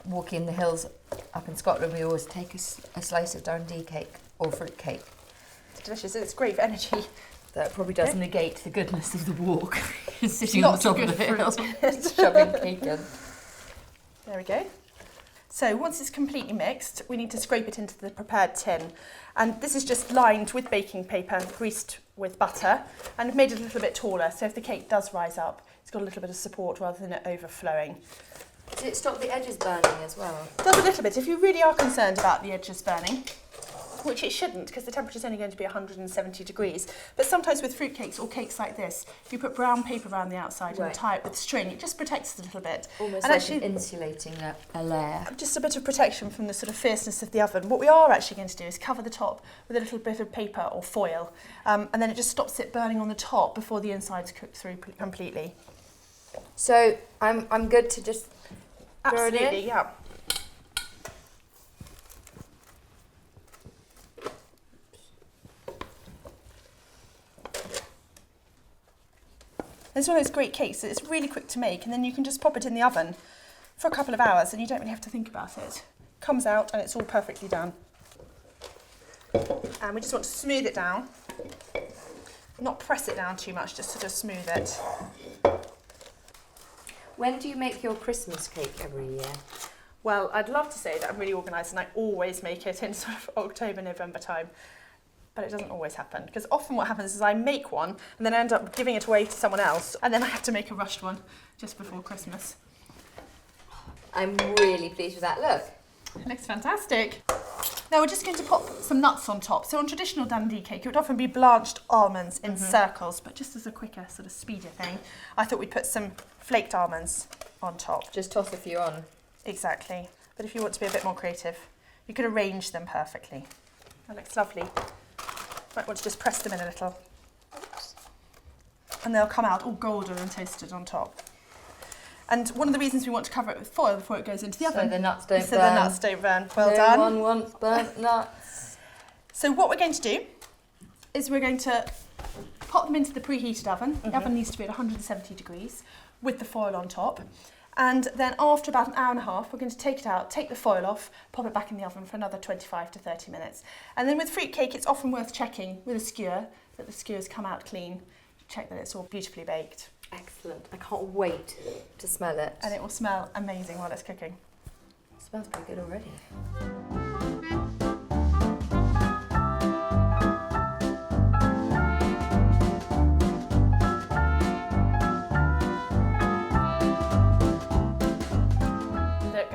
walking the hills up in Scotland, we always take a slice of Dundee cake or fruit cake. It's delicious. It's great for energy. That probably does negate the goodness of the walk. Sitting Lots on the of top good of the fruit. hill, shoving cake in. There we go. So once it's completely mixed, we need to scrape it into the prepared tin. And this is just lined with baking paper, greased with butter, and made it a little bit taller. So if the cake does rise up, it's got a little bit of support rather than it overflowing. Does it stop the edges burning as well? It does a little bit. If you really are concerned about the edges burning, which it shouldn't because the temperature is only going to be 170 degrees. But sometimes with fruitcakes or cakes like this, if you put brown paper around the outside and tie it with string, it just protects it a little bit. Almost and like actually, insulating a layer. Just a bit of protection from the sort of fierceness of the oven. What we are actually going to do is cover the top with a little bit of paper or foil, and then it just stops it burning on the top before the inside's cooked through completely. So I'm good to just throw it in? Absolutely, yeah. It's one of those great cakes that it's really quick to make, and then you can just pop it in the oven for a couple of hours and you don't really have to think about it. Comes out and it's all perfectly done. And we just want to smooth it down, not press it down too much, just sort of smooth it. When do you make your Christmas cake every year? Well, I'd love to say that I'm really organised and I always make it in sort of October, November time. But it doesn't always happen, because often what happens is I make one and then I end up giving it away to someone else, and then I have to make a rushed one just before Christmas. I'm really pleased with that. Look. It looks fantastic. Now we're just going to pop some nuts on top. So on traditional Dundee cake, it would often be blanched almonds in circles, but just as a quicker, sort of speedier thing, I thought we'd put some flaked almonds on top. Just toss a few on. Exactly. But if you want to be a bit more creative, you could arrange them perfectly. That looks lovely. Might want to just press them in a little. Oops. And they'll come out all golden and toasted on top. And one of the reasons we want to cover it with foil before it goes into the oven. So the nuts don't burn. So the nuts don't burn. Well no done. No one wants burnt nuts. So what we're going to do is we're going to pop them into the preheated oven. The oven needs to be at 170 degrees with the foil on top. And then after about an hour and a half, we're going to take it out, take the foil off, pop it back in the oven for another 25 to 30 minutes. And then with fruitcake, it's often worth checking with a skewer that the skewers come out clean. Check that it's all beautifully baked. Excellent. I can't wait to smell it. And it will smell amazing while it's cooking. It smells pretty good already.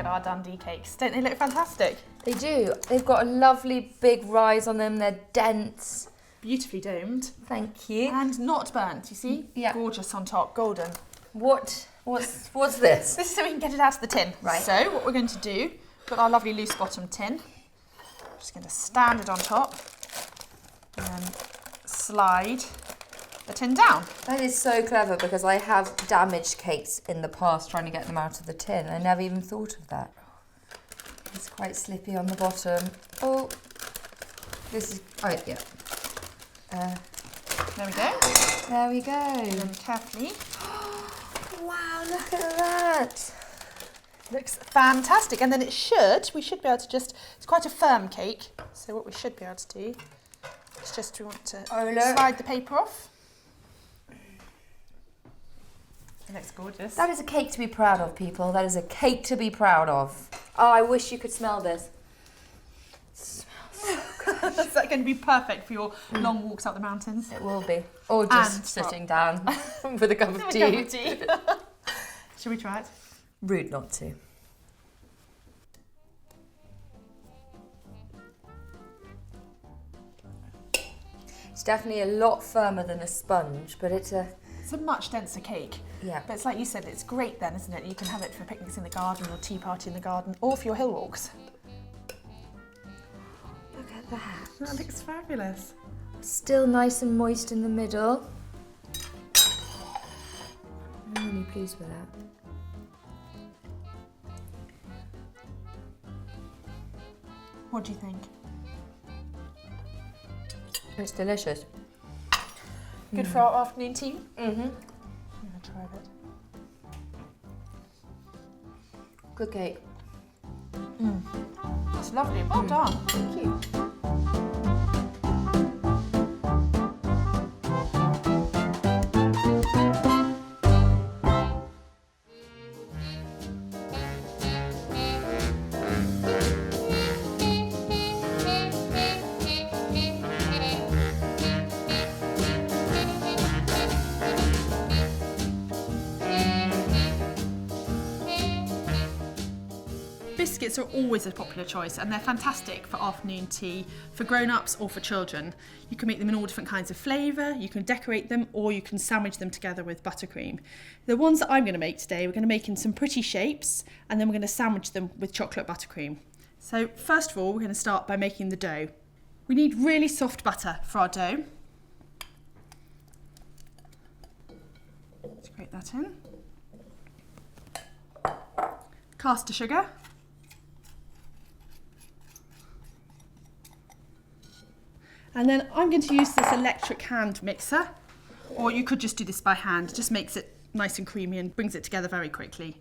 Our Dundee cakes. Don't they look fantastic? They do. They've got a lovely big rise on them. They're dense. Beautifully domed. Thank you. And not burnt, you see? Yeah. Gorgeous on top, golden. What What's this? This is so we can get it out of the tin. Right. So what we're going to do, we've got our lovely loose bottom tin. Just going to stand it on top and then slide the tin down. That is so clever because I have damaged cakes in the past trying to get them out of the tin. I never even thought of that. It's quite slippy on the bottom. Oh, this is, oh yeah. There we go. There we go. And then carefully. Wow, look at that. Looks fantastic. And then we should be able to just, it's quite a firm cake. So what we should be able to do is just, we want to slide the paper off. It looks gorgeous. That is a cake to be proud of, people. That is a cake to be proud of. Oh, I wish you could smell this. It smells so good. Is that going to be perfect for your long walks up the mountains? It will be. Or just sitting down with a cup of tea. Should we try it? Rude not to. It's definitely a lot firmer than a sponge, but it's a much denser cake. Yeah. But it's like you said, it's great then, isn't it? You can have it for picnics in the garden or tea party in the garden or for your hill walks. Look at that. That looks fabulous. Still nice and moist in the middle. I'm really pleased with that. What do you think? It's delicious. Good for our afternoon tea? Mm-hmm. I'm going to try a bit. Good cake. It's lovely. Well done. Thank you. Biscuits are always a popular choice and they're fantastic for afternoon tea for grown-ups or for children. You can make them in all different kinds of flavour, you can decorate them or you can sandwich them together with buttercream. The ones that I'm going to make today, we're going to make in some pretty shapes and then we're going to sandwich them with chocolate buttercream. So first of all, we're going to start by making the dough. We need really soft butter for our dough. Let's grate that in. Caster sugar. And then I'm going to use this electric hand mixer, or you could just do this by hand. It just makes it nice and creamy and brings it together very quickly.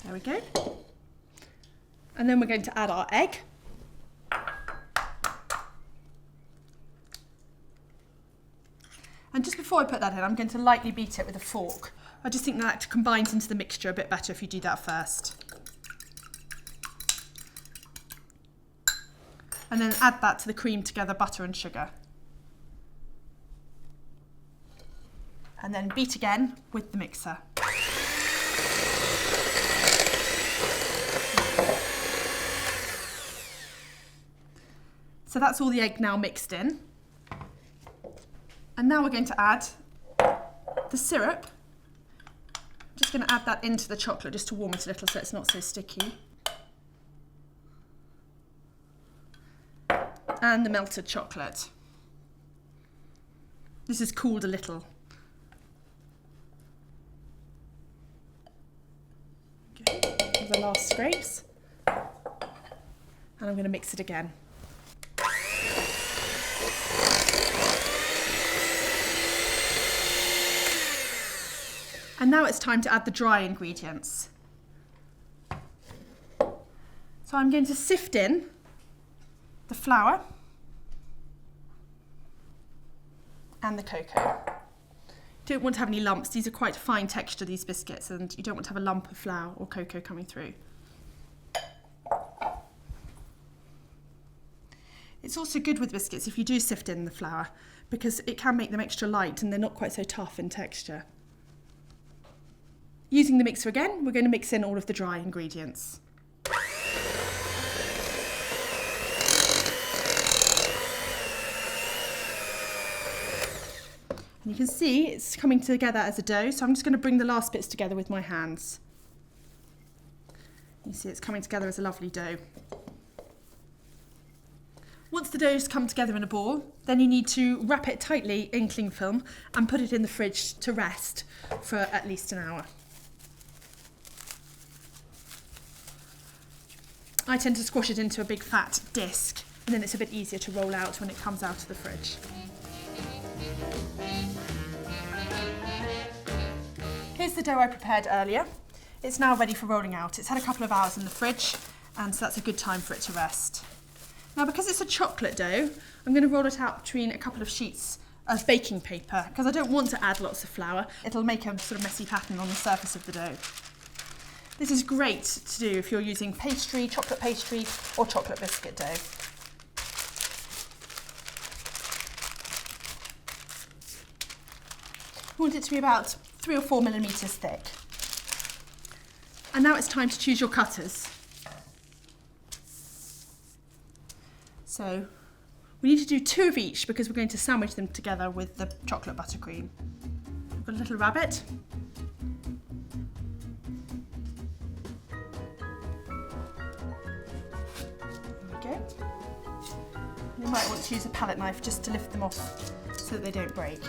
There we go. And then we're going to add our egg. And just before I put that in, I'm going to lightly beat it with a fork. I just think that combines into the mixture a bit better if you do that first. And then add that to the cream together, butter and sugar. And then beat again with the mixer. So that's all the egg now mixed in. And now we're going to add the syrup. I'm just going to add that into the chocolate just to warm it a little so it's not so sticky. And the melted chocolate. This is cooled a little. Okay, the last scrapes. And I'm going to mix it again. And now it's time to add the dry ingredients. So I'm going to sift in the flour and the cocoa. Don't want to have any lumps. These are quite fine texture, these biscuits, and you don't want to have a lump of flour or cocoa coming through. It's also good with biscuits if you do sift in the flour because it can make them extra light and they're not quite so tough in texture. Using the mixer again, we're going to mix in all of the dry ingredients. You can see it's coming together as a dough, so I'm just going to bring the last bits together with my hands. You see it's coming together as a lovely dough. Once the dough's come together in a ball, then you need to wrap it tightly in cling film and put it in the fridge to rest for at least an hour. I tend to squash it into a big fat disc, and then it's a bit easier to roll out when it comes out of the fridge. Here's the dough I prepared earlier. It's now ready for rolling out. It's had a couple of hours in the fridge, and so that's a good time for it to rest. Now, because it's a chocolate dough, I'm going to roll it out between a couple of sheets of baking paper, because I don't want to add lots of flour. It'll make a sort of messy pattern on the surface of the dough. This is great to do if you're using pastry, chocolate pastry, or chocolate biscuit dough. You want it to be about 3 or 4 millimetres thick. And now it's time to choose your cutters. So we need to do 2 of each because we're going to sandwich them together with the chocolate buttercream. I've got a little rabbit. There we go. You might want to use a palette knife just to lift them off so that they don't break.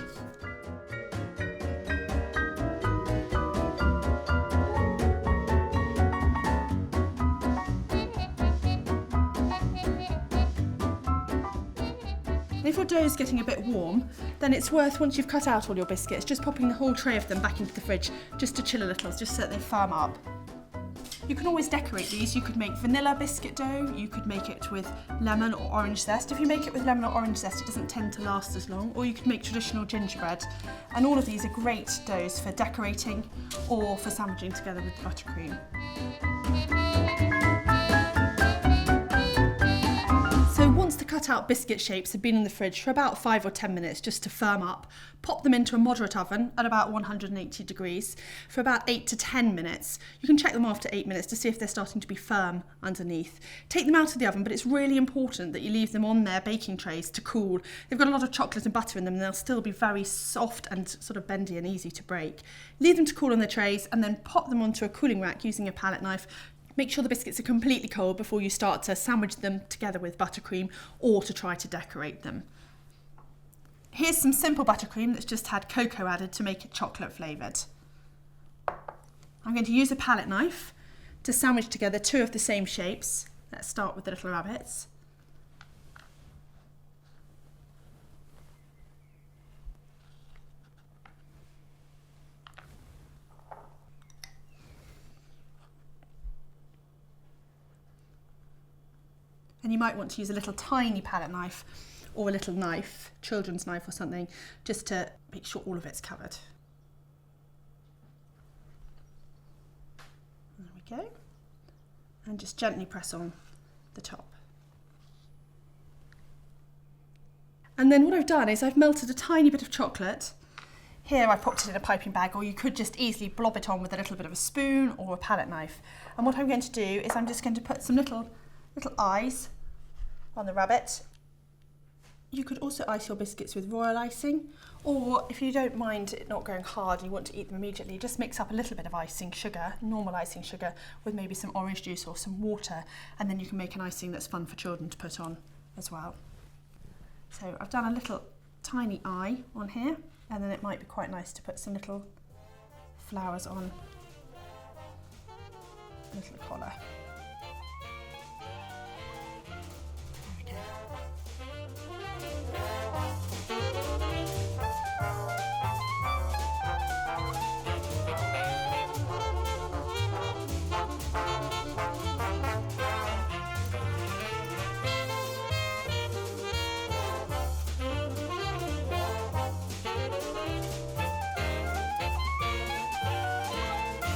If your dough is getting a bit warm, then it's worth, once you've cut out all your biscuits, just popping the whole tray of them back into the fridge just to chill a little, just so that they firm up. You can always decorate these. You could make vanilla biscuit dough, you could make it with lemon or orange zest. If you make it with lemon or orange zest, it doesn't tend to last as long, or you could make traditional gingerbread. And all of these are great doughs for decorating or for sandwiching together with buttercream. So once the cut out biscuit shapes have been in the fridge for about 5 or 10 minutes just to firm up, pop them into a moderate oven at about 180 degrees for about 8 to 10 minutes. You can check them after 8 minutes to see if they're starting to be firm underneath. Take them out of the oven, but it's really important that you leave them on their baking trays to cool. They've got a lot of chocolate and butter in them and they'll still be very soft and sort of bendy and easy to break. Leave them to cool on the trays and then pop them onto a cooling rack using a palette knife. Make sure the biscuits are completely cold before you start to sandwich them together with buttercream or to try to decorate them. Here's some simple buttercream that's just had cocoa added to make it chocolate flavoured. I'm going to use a palette knife to sandwich together 2 of the same shapes. Let's start with the little rabbits. And you might want to use a little tiny palette knife or a little knife, children's knife or something, just to make sure all of it's covered. There we go. And just gently press on the top. And then what I've done is I've melted a tiny bit of chocolate. Here I popped it in a piping bag, or you could just easily blob it on with a little bit of a spoon or a palette knife. And what I'm going to do is I'm just going to put some little eyes on the rabbit. You could also ice your biscuits with royal icing, or if you don't mind it not going hard and you want to eat them immediately, just mix up a little bit of icing sugar, normal icing sugar, with maybe some orange juice or some water, and then you can make an icing that's fun for children to put on as well. So I've done a little tiny eye on here, and then it might be quite nice to put some little flowers on, a little collar.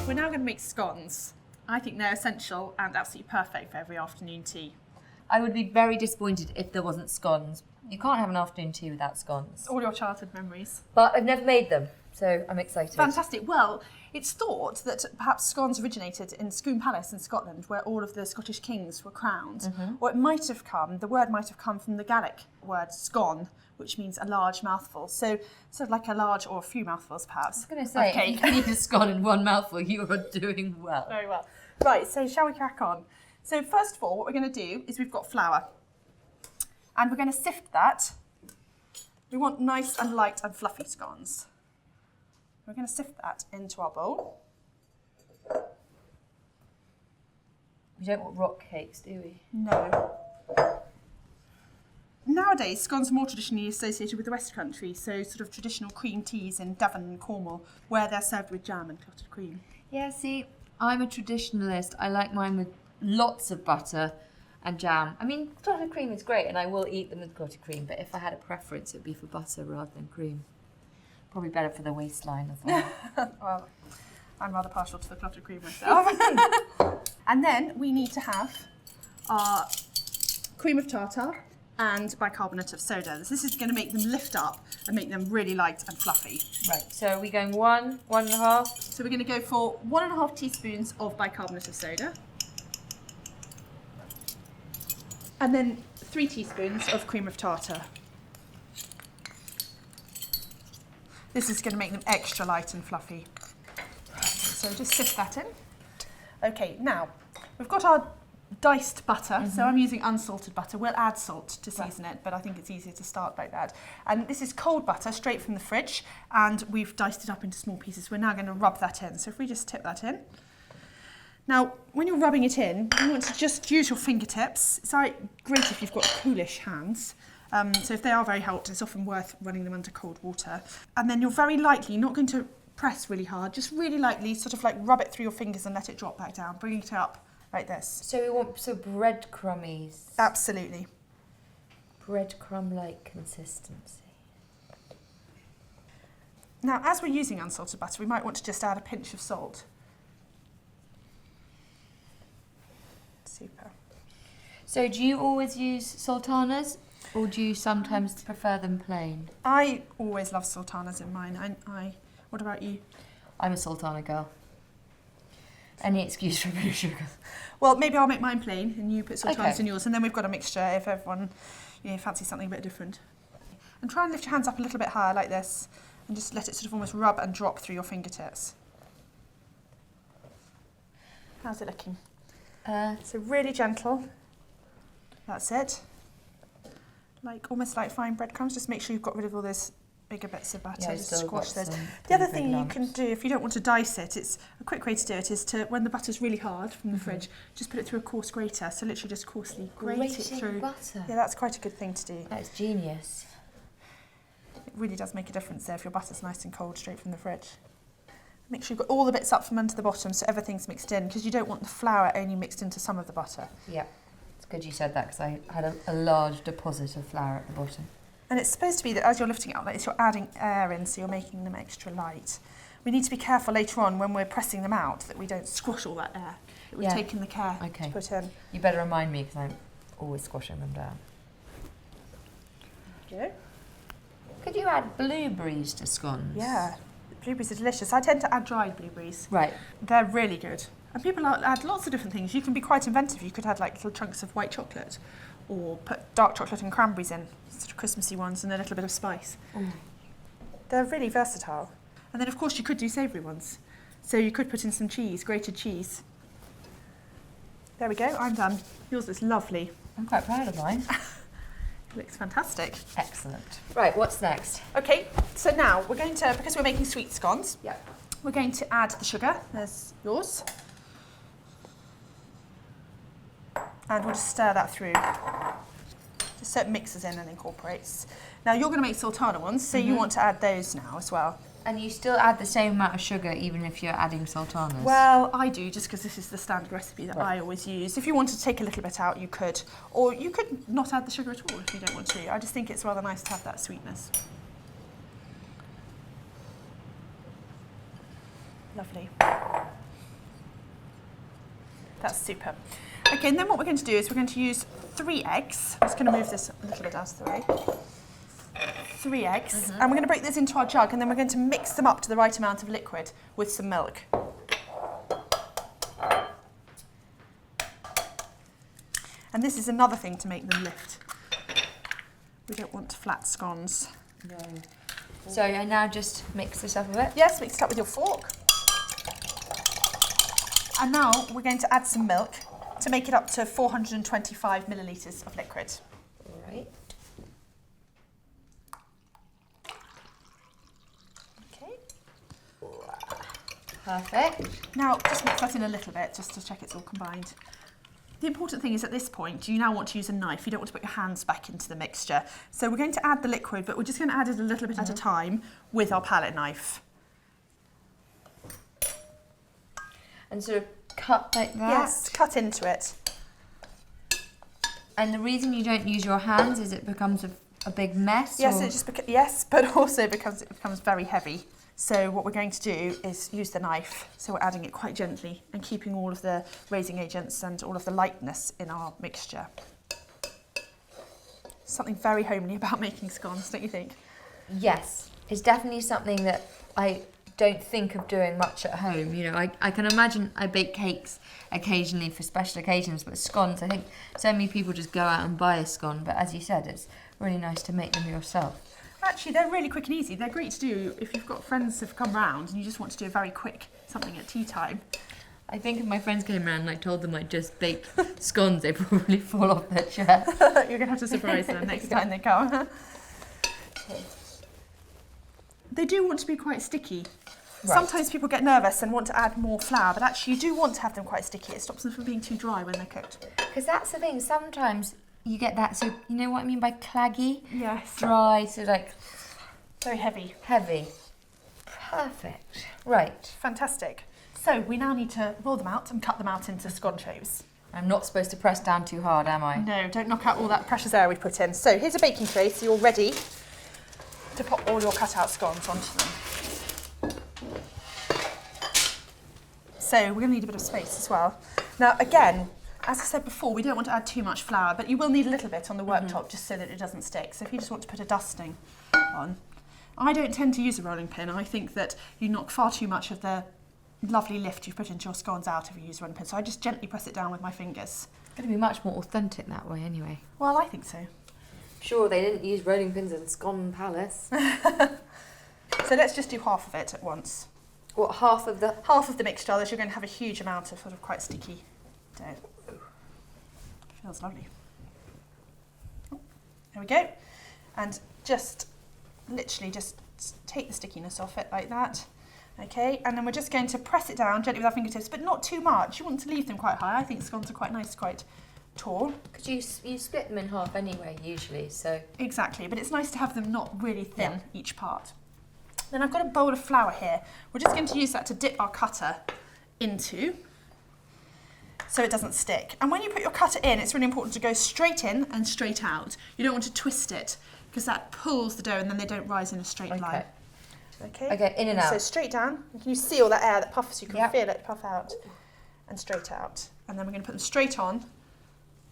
We're now going to make scones. I think they're essential and absolutely perfect for every afternoon tea. I would be very disappointed if there wasn't scones. You can't have an afternoon tea without scones. All your childhood memories. But I've never made them, so I'm excited. Fantastic. Well, it's thought that perhaps scones originated in Scone Palace in Scotland, where all of the Scottish kings were crowned. Or it might have come, the word might have come from the Gaelic word scone, which means a large mouthful. So sort of like a large or a few mouthfuls, perhaps. I was going to say, if you can eat a scone in one mouthful, you are doing well. Very well. Right, so shall we crack on? So first of all, what we're going to do is we've got flour. And we're going to sift that. We want nice and light and fluffy scones. We're going to sift that into our bowl. We don't want rock cakes, do we? No. Nowadays, scones are more traditionally associated with the West Country, so sort of traditional cream teas in Devon and Cornwall, where they're served with jam and clotted cream. Yeah, see, I'm a traditionalist. I like mine with lots of butter and jam. I mean, clotted cream is great, and I will eat them with clotted cream, but if I had a preference, it would be for butter rather than cream. Probably better for the waistline as well. Well, I'm rather partial to the clotted cream myself. And then we need to have our cream of tartar and bicarbonate of soda. This is going to make them lift up and make them really light and fluffy. Right, so are we going 1.5? So we're going to go for 1.5 teaspoons of bicarbonate of soda. And then 3 teaspoons of cream of tartar. This is going to make them extra light and fluffy. So just sift that in. Okay, now we've got our diced butter, so I'm using unsalted butter. We'll add salt to season it, but I think it's easier to start like that. And this is cold butter straight from the fridge, and we've diced it up into small pieces. We're now going to rub that in. So if we just tip that in. Now, when you're rubbing it in, you want to just use your fingertips. It's great if you've got coolish hands. So if they are very hot, it's often worth running them under cold water. And then you're very lightly, not going to press really hard, just really lightly sort of like rub it through your fingers and let it drop back down. Bring it up like this. So we want breadcrummies. Absolutely. Breadcrumb-like consistency. Now, as we're using unsalted butter, we might want to just add a pinch of salt. Super. So do you always use sultanas, or do you sometimes prefer them plain? I always love sultanas in mine. What about you? I'm a sultana girl. Any excuse for a bit of sugar. Well, maybe I'll make mine plain and you put sultanas Okay. in yours, and then we've got a mixture if everyone fancies something a bit different. And try and lift your hands up a little bit higher like this, and just let it sort of almost rub and drop through your fingertips. How's it looking? So really gentle. That's it. Almost like fine breadcrumbs. Just make sure you've got rid of all those bigger bits of butter. Yeah, just still squash got those. some The other pretty thing big you can lumps. do if you don't want to dice it, it's a quick way to do it is to, when the butter's really hard from the fridge, just put it through a coarse grater. So literally just coarsely grate it Grating through. butter. Yeah, that's quite a good thing to do. That's genius. It really does make a difference there if your butter's nice and cold straight from the fridge. Make sure you've got all the bits up from under the bottom so everything's mixed in, because you don't want the flour only mixed into some of the butter. Yeah, it's good you said that, because I had a large deposit of flour at the bottom. And it's supposed to be that as you're lifting it up like this, you're adding air in, so you're making them extra light. We need to be careful later on when we're pressing them out that we don't squash all that air that we've taken the care to put in. You better remind me, because I'm always squashing them down. There you go. Could you add blueberries to scones? Yeah, blueberries are delicious. I tend to add dried blueberries. Right. They're really good. And people add lots of different things. You can be quite inventive. You could add like little chunks of white chocolate, or put dark chocolate and cranberries in, sort of Christmassy ones, and a little bit of spice. They're really versatile. And then of course you could do savoury ones. So you could put in some cheese, grated cheese. There we go, I'm done. Yours looks lovely. I'm quite proud of mine. It looks fantastic. Excellent. Right, what's next? Okay, so now we're going to, because we're making sweet scones, Yeah. we're going to add the sugar. There's yours. And we'll just stir that through, just so it mixes in and incorporates. Now you're going to make sultana ones, so you want to add those now as well. And you still add the same amount of sugar even if you're adding sultanas? Well, I do, just because this is the standard recipe that I always use. If you wanted to take a little bit out, you could. Or you could not add the sugar at all if you don't want to. I just think it's rather nice to have that sweetness. Lovely. That's super. Okay, and then what we're going to do is we're going to use 3 eggs. I'm just going to move this a little bit out of the way. 3 eggs, and we're going to break this into our jug, and then we're going to mix them up to the right amount of liquid with some milk. And this is another thing to make them lift. We don't want flat scones. No. So I now just mix this up a bit? Yes, mix it up with your fork. And now we're going to add some milk to make it up to 425 millilitres of liquid. Right. Okay. Perfect. Now just mix that in a little bit just to check it's all combined. The important thing is at this point, you now want to use a knife. You don't want to put your hands back into the mixture. So we're going to add the liquid, but we're just going to add it a little bit at a time with our palette knife. And sort of cut like that? Yes, cut into it. And the reason you don't use your hands is it becomes a big mess? Yes, or? it just yes, but also because it becomes very heavy. So what we're going to do is use the knife. So we're adding it quite gently and keeping all of the raising agents and all of the lightness in our mixture. Something very homely about making scones, don't you think? Yes, it's definitely something that I don't think of doing much at home. You know, I can imagine I bake cakes occasionally for special occasions, but scones, I think so many people just go out and buy a scone, but as you said, it's really nice to make them yourself. Actually, they're really quick and easy. They're great to do if you've got friends who've come round and you just want to do a very quick something at tea time. I think if my friends came round and I told them I just baked scones, they'd probably fall off their chair. You're going to have to surprise them next time they come. Okay. They do want to be quite sticky. Right. Sometimes people get nervous and want to add more flour, but actually you do want to have them quite sticky. It stops them from being too dry when they're cooked. Because that's the thing, sometimes you get that, so you know what I mean by claggy? Yes. Dry, so like Very heavy. heavy. Perfect. Right. Fantastic. So we now need to roll them out and cut them out into scone shapes. I'm not supposed to press down too hard, am I? No, don't knock out all that precious air we put in. So here's a baking tray, so you're ready to pop all your cut out scones onto them. So we're going to need a bit of space as well. Now again, as I said before, we don't want to add too much flour, but you will need a little bit on the worktop just so that it doesn't stick. So if you just want to put a dusting on. I don't tend to use a rolling pin. I think that you knock far too much of the lovely lift you've put into your scones out if you use a rolling pin. So I just gently press it down with my fingers. It's going to be much more authentic that way anyway. Well, I think so. Sure, they didn't use rolling pins in Scone Palace. So let's just do half of it at once. What, half of the... Half of the mixture, otherwise you're going to have a huge amount of sort of quite sticky dough. Feels lovely. Oh, there we go. And just literally just take the stickiness off it like that. Okay, and then we're just going to press it down gently with our fingertips, but not too much. You want to leave them quite high. I think scones are quite nice, quite tall. Because you split them in half anyway, usually, so... Exactly, but it's nice to have them not really thin, each part. Then I've got a bowl of flour here. We're just going to use that to dip our cutter into, so it doesn't stick. And when you put your cutter in, it's really important to go straight in and straight out. You don't want to twist it, because that pulls the dough and then they don't rise in a straight line. Okay, in and out. So straight down. Can you see all that air that puffs? You can feel it puff out and straight out. And then we're going to put them straight on.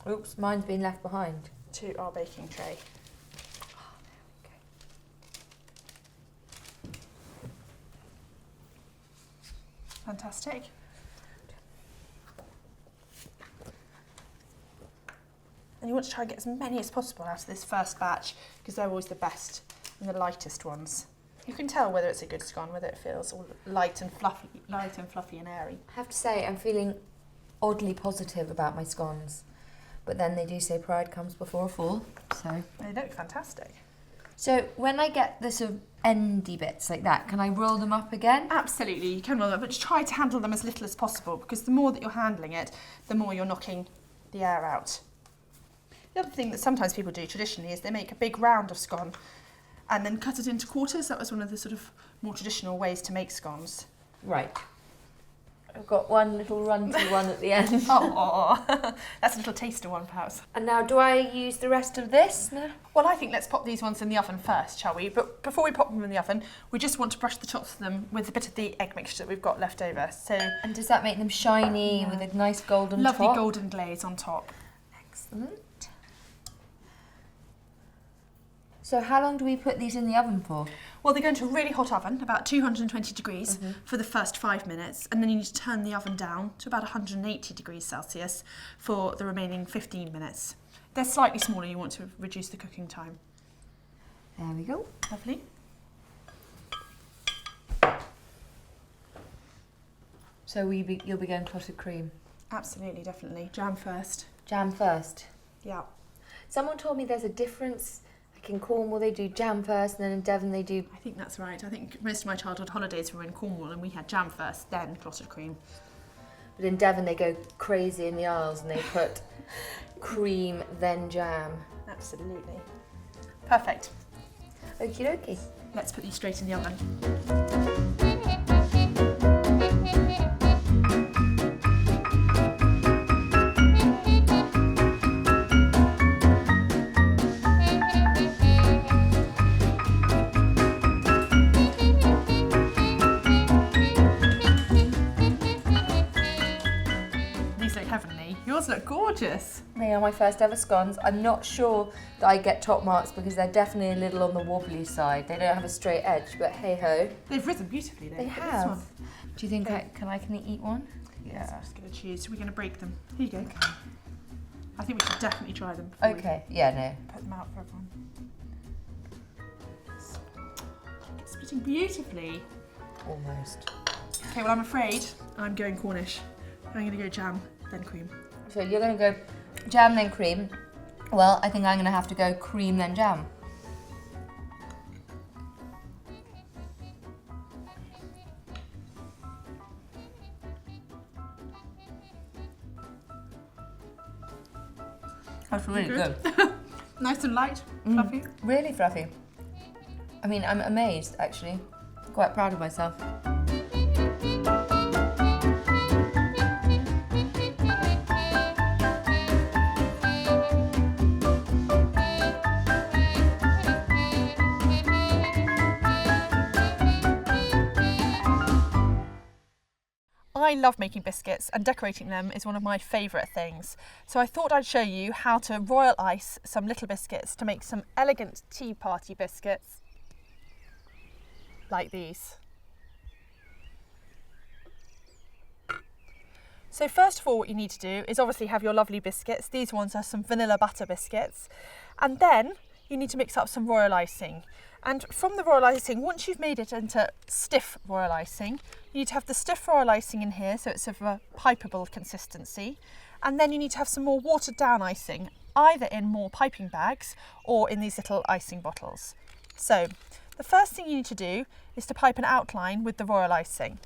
Oops, mine's been left behind. To our baking tray. Fantastic. And you want to try and get as many as possible out of this first batch because they're always the best and the lightest ones. You can tell whether it's a good scone, whether it feels all light and fluffy and airy. I have to say, I'm feeling oddly positive about my scones, but then they do say pride comes before a fall, so... They look fantastic. So when I get the sort of endy bits like that, can I roll them up again? Absolutely, you can roll them up, but try to handle them as little as possible because the more that you're handling it, the more you're knocking the air out. The other thing that sometimes people do traditionally is they make a big round of scone and then cut it into quarters. That was one of the sort of more traditional ways to make scones. Right. I've got one little runty one at the end. Oh, that's a little taster one perhaps. And now do I use the rest of this? No? Well, I think let's pop these ones in the oven first, shall we? But before we pop them in the oven, we just want to brush the tops of them with a bit of the egg mixture that we've got left over. So, And does that make them shiny with a nice golden lovely top? golden glaze on top. Excellent. So how long do we put these in the oven for? Well, they go into a really hot oven, about 220 degrees for the first 5 minutes, and then you need to turn the oven down to about 180 degrees Celsius for the remaining 15 minutes. They're slightly smaller, you want to reduce the cooking time. There we go. Lovely. So you'll be going clotted cream. Absolutely, definitely. Jam first. Jam first. Yeah. Someone told me there's a difference. Like in Cornwall they do jam first, and then in Devon they do... I think that's right. I think most of my childhood holidays were in Cornwall and we had jam first, then clotted cream. But in Devon they go crazy in the aisles and they put cream, then jam. Absolutely. Perfect. Okie dokie. Let's put these straight in the oven. Yours look gorgeous. They are my first ever scones. I'm not sure that I get top marks because they're definitely a little on the wobbly side. They don't have a straight edge, but hey ho. They've risen beautifully though. They have. Do you think I can eat one? Yeah. I'm just going to choose. We're going to break them. Here you go. I think we should definitely try them. Okay. Yeah. No. Put them out for everyone. It's splitting beautifully. Almost. Okay. Well, I'm afraid I'm going Cornish. I'm going to go jam, then cream. So you're going to go jam then cream. Well, I think I'm going to have to go cream then jam. That's really good. Nice and light, fluffy. Really fluffy. I mean, I'm amazed actually. Quite proud of myself. I love making biscuits and decorating them is one of my favourite things. So I thought I'd show you how to royal ice some little biscuits to make some elegant tea party biscuits like these. So first of all what you need to do is obviously have your lovely biscuits. These ones are some vanilla butter biscuits. And then you need to mix up some royal icing. And from the royal icing, once you've made it into stiff royal icing, you need to have the stiff royal icing in here so it's of a pipeable consistency. And then you need to have some more watered down icing, either in more piping bags or in these little icing bottles. So the first thing you need to do is to pipe an outline with the royal icing.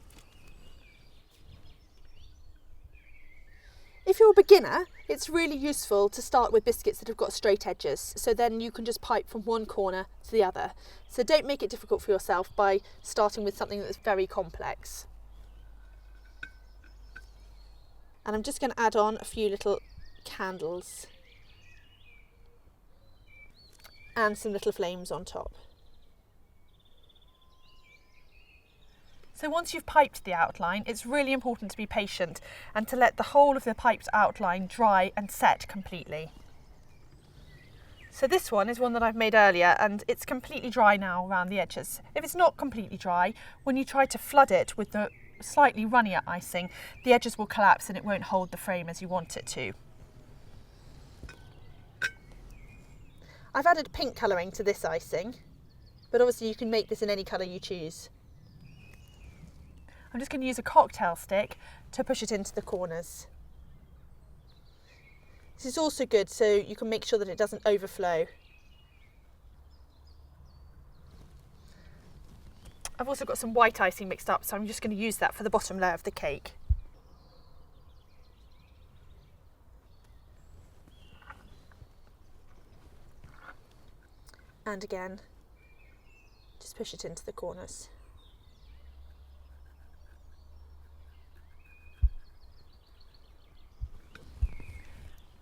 If you're a beginner, it's really useful to start with biscuits that have got straight edges, so then you can just pipe from one corner to the other. So don't make it difficult for yourself by starting with something that's very complex. And I'm just going to add on a few little candles and some little flames on top. So once you've piped the outline, it's really important to be patient and to let the whole of the piped outline dry and set completely. So this one is one that I've made earlier and it's completely dry now around the edges. If it's not completely dry, when you try to flood it with the slightly runnier icing, the edges will collapse and it won't hold the frame as you want it to. I've added pink colouring to this icing, but obviously you can make this in any colour you choose. I'm just going to use a cocktail stick to push it into the corners. This is also good so you can make sure that it doesn't overflow. I've also got some white icing mixed up, so I'm just going to use that for the bottom layer of the cake. And again, just push it into the corners.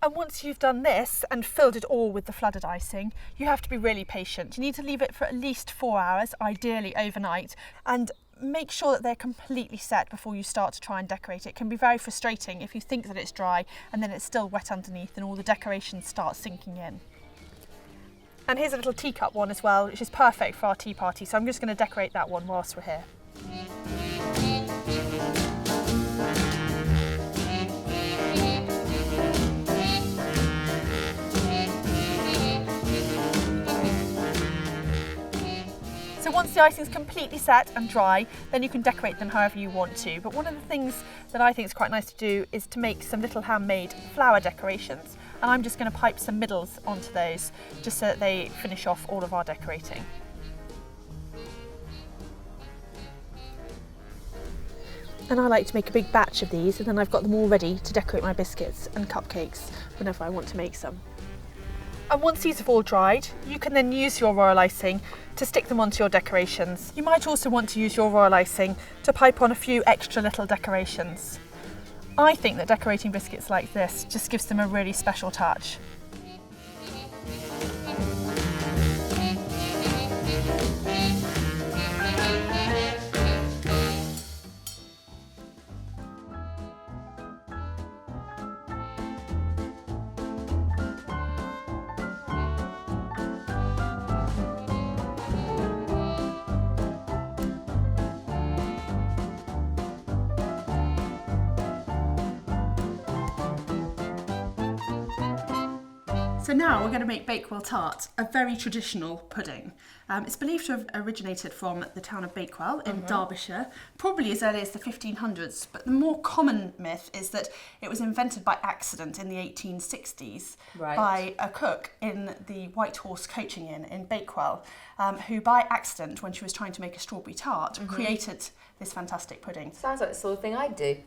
And once you've done this and filled it all with the flooded icing, you have to be really patient. You need to leave it for at least 4 hours, ideally overnight, and make sure that they're completely set before you start to try and decorate it. It can be very frustrating if you think that it's dry and then it's still wet underneath and all the decorations start sinking in. And here's a little teacup one as well, which is perfect for our tea party, so I'm just going to decorate that one whilst we're here. So once the icing's completely set and dry, then you can decorate them however you want to. But one of the things that I think is quite nice to do is to make some little handmade flower decorations. And I'm just going to pipe some middles onto those, just so that they finish off all of our decorating. And I like to make a big batch of these, and then I've got them all ready to decorate my biscuits and cupcakes whenever I want to make some. And once these have all dried, you can then use your royal icing to stick them onto your decorations. You might also want to use your royal icing to pipe on a few extra little decorations. I think that decorating biscuits like this just gives them a really special touch. So now we're going to make Bakewell tart, a very traditional pudding. It's believed to have originated from the town of Bakewell in Derbyshire, probably as early as the 1500s, but the more common myth is that it was invented by accident in the 1860s by a cook in the White Horse Coaching Inn in Bakewell, who by accident, when she was trying to make a strawberry tart, created this fantastic pudding. Sounds like the sort of thing I'd do.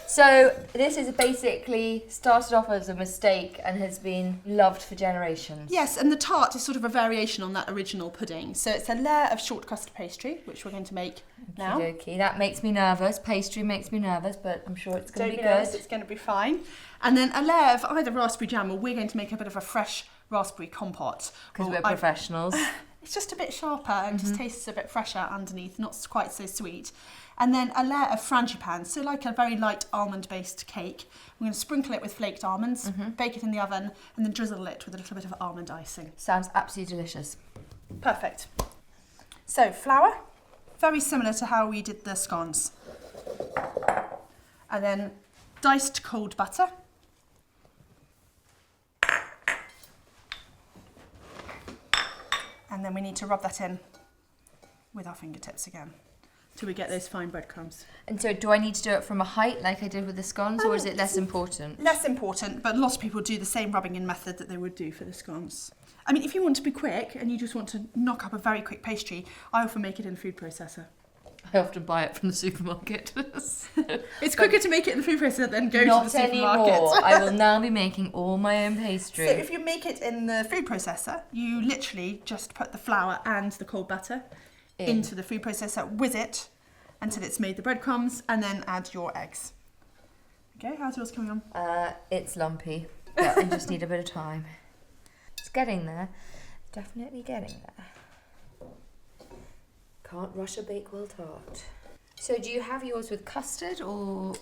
So this is basically started off as a mistake and has been loved for generations. Yes, and the tart is sort of a variation on that original pudding. So it's a layer of short custard pastry, which we're going to make now. Okey-dokey. That makes me nervous. Pastry makes me nervous, but I'm sure it's going to be good. Nervous, it's going to be fine. And then a layer of either raspberry jam, or we're going to make a bit of a fresh raspberry compote. Because we're professionals. It's just a bit sharper and just tastes a bit fresher underneath, not quite so sweet. And then a layer of frangipane, so like a very light almond-based cake. We're going to sprinkle it with flaked almonds, bake it in the oven, and then drizzle it with a little bit of almond icing. Sounds absolutely delicious. Perfect. So flour, very similar to how we did the scones. And then diced cold butter. And then we need to rub that in with our fingertips again till we get those fine breadcrumbs. And so do I need to do it from a height like I did with the scones, or is it less important? Less important, but a lot of people do the same rubbing in method that they would do for the scones. I mean, if you want to be quick and you just want to knock up a very quick pastry, I often make it in a food processor. I often buy it from the supermarket. It's quicker to make it in the food processor than go to the supermarket. Not anymore. I will now be making all my own pastry. So if you make it in the food processor, you literally just put the flour and the cold butter into the food processor, whiz it until it's made the breadcrumbs, and then add your eggs. Okay, how's yours coming on? It's lumpy, but I just need a bit of time. It's getting there. Definitely getting there. Can't rush a Bakewell tart. So do you have yours with custard or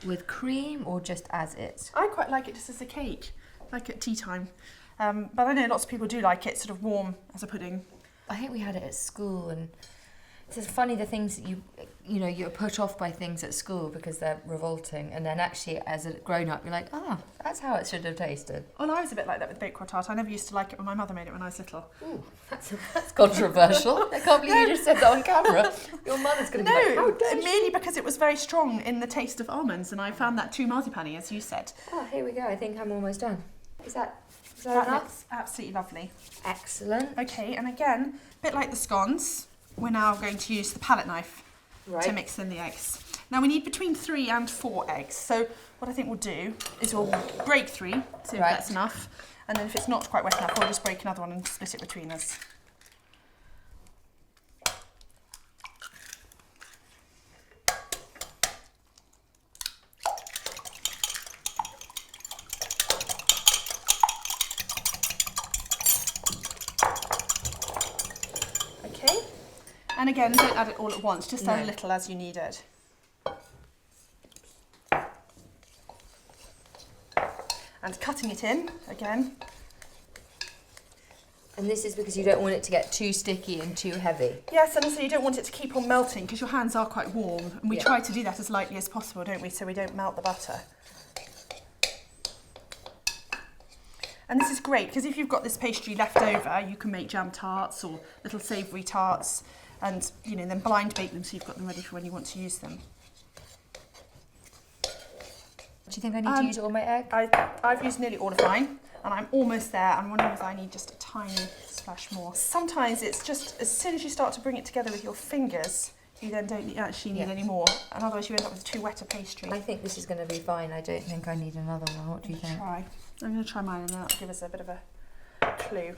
with cream or just as is? I quite like it just as a cake, like at tea time. But I know lots of people do like it sort of warm as a pudding. I think we had it at school, and it's just funny the things that you're put off by things at school because they're revolting, and then actually as a grown-up you're like, that's how it should have tasted. Well, I was a bit like that with Bakewell tart. I never used to like it when my mother made it when I was little. Ooh, that's controversial. I can't believe you just said that on camera. Your mother's going to be like, how dare she? Merely because it was very strong in the taste of almonds, and I found that too marzipan-y, as you said. Oh, here we go. I think I'm almost done. Is that That enough? looks absolutely lovely. Excellent. Okay, and again, a bit like the scones, we're now going to use the palette knife to mix in the eggs. Now we need between 3 and 4 eggs. So what I think we'll do is we'll break 3, see if that's enough. And then if it's not quite wet enough, we'll just break another one and split it between us. And again, don't add it all at once, just add a little as you need it. And cutting it in, again. And this is because you don't want it to get too sticky and too heavy. Yes, and also you don't want it to keep on melting because your hands are quite warm, and we try to do that as lightly as possible, don't we, so we don't melt the butter. And this is great because if you've got this pastry left over, you can make jam tarts or little savoury tarts, and then blind bake them so you've got them ready for when you want to use them. Do you think I need to use all my egg? I've used nearly all of mine, and I'm almost there. I'm wondering if I need just a tiny splash more. Sometimes it's just as soon as you start to bring it together with your fingers, you then don't actually need any more, and otherwise you end up with too wet a pastry. I think this is going to be fine. I don't think I need another one. What do you think? I'm going to try mine, and that'll give us a bit of a clue.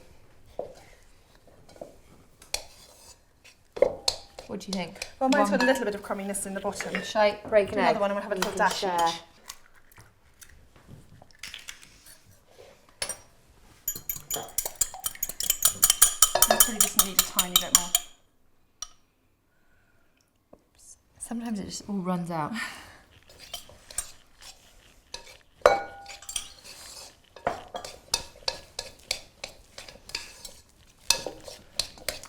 What do you think? Well, mine's got a little bit of crumminess in the bottom. Shall I break an egg? Another one, I'm going to have a little dash each. I probably just need a tiny bit more. Sometimes it just all runs out.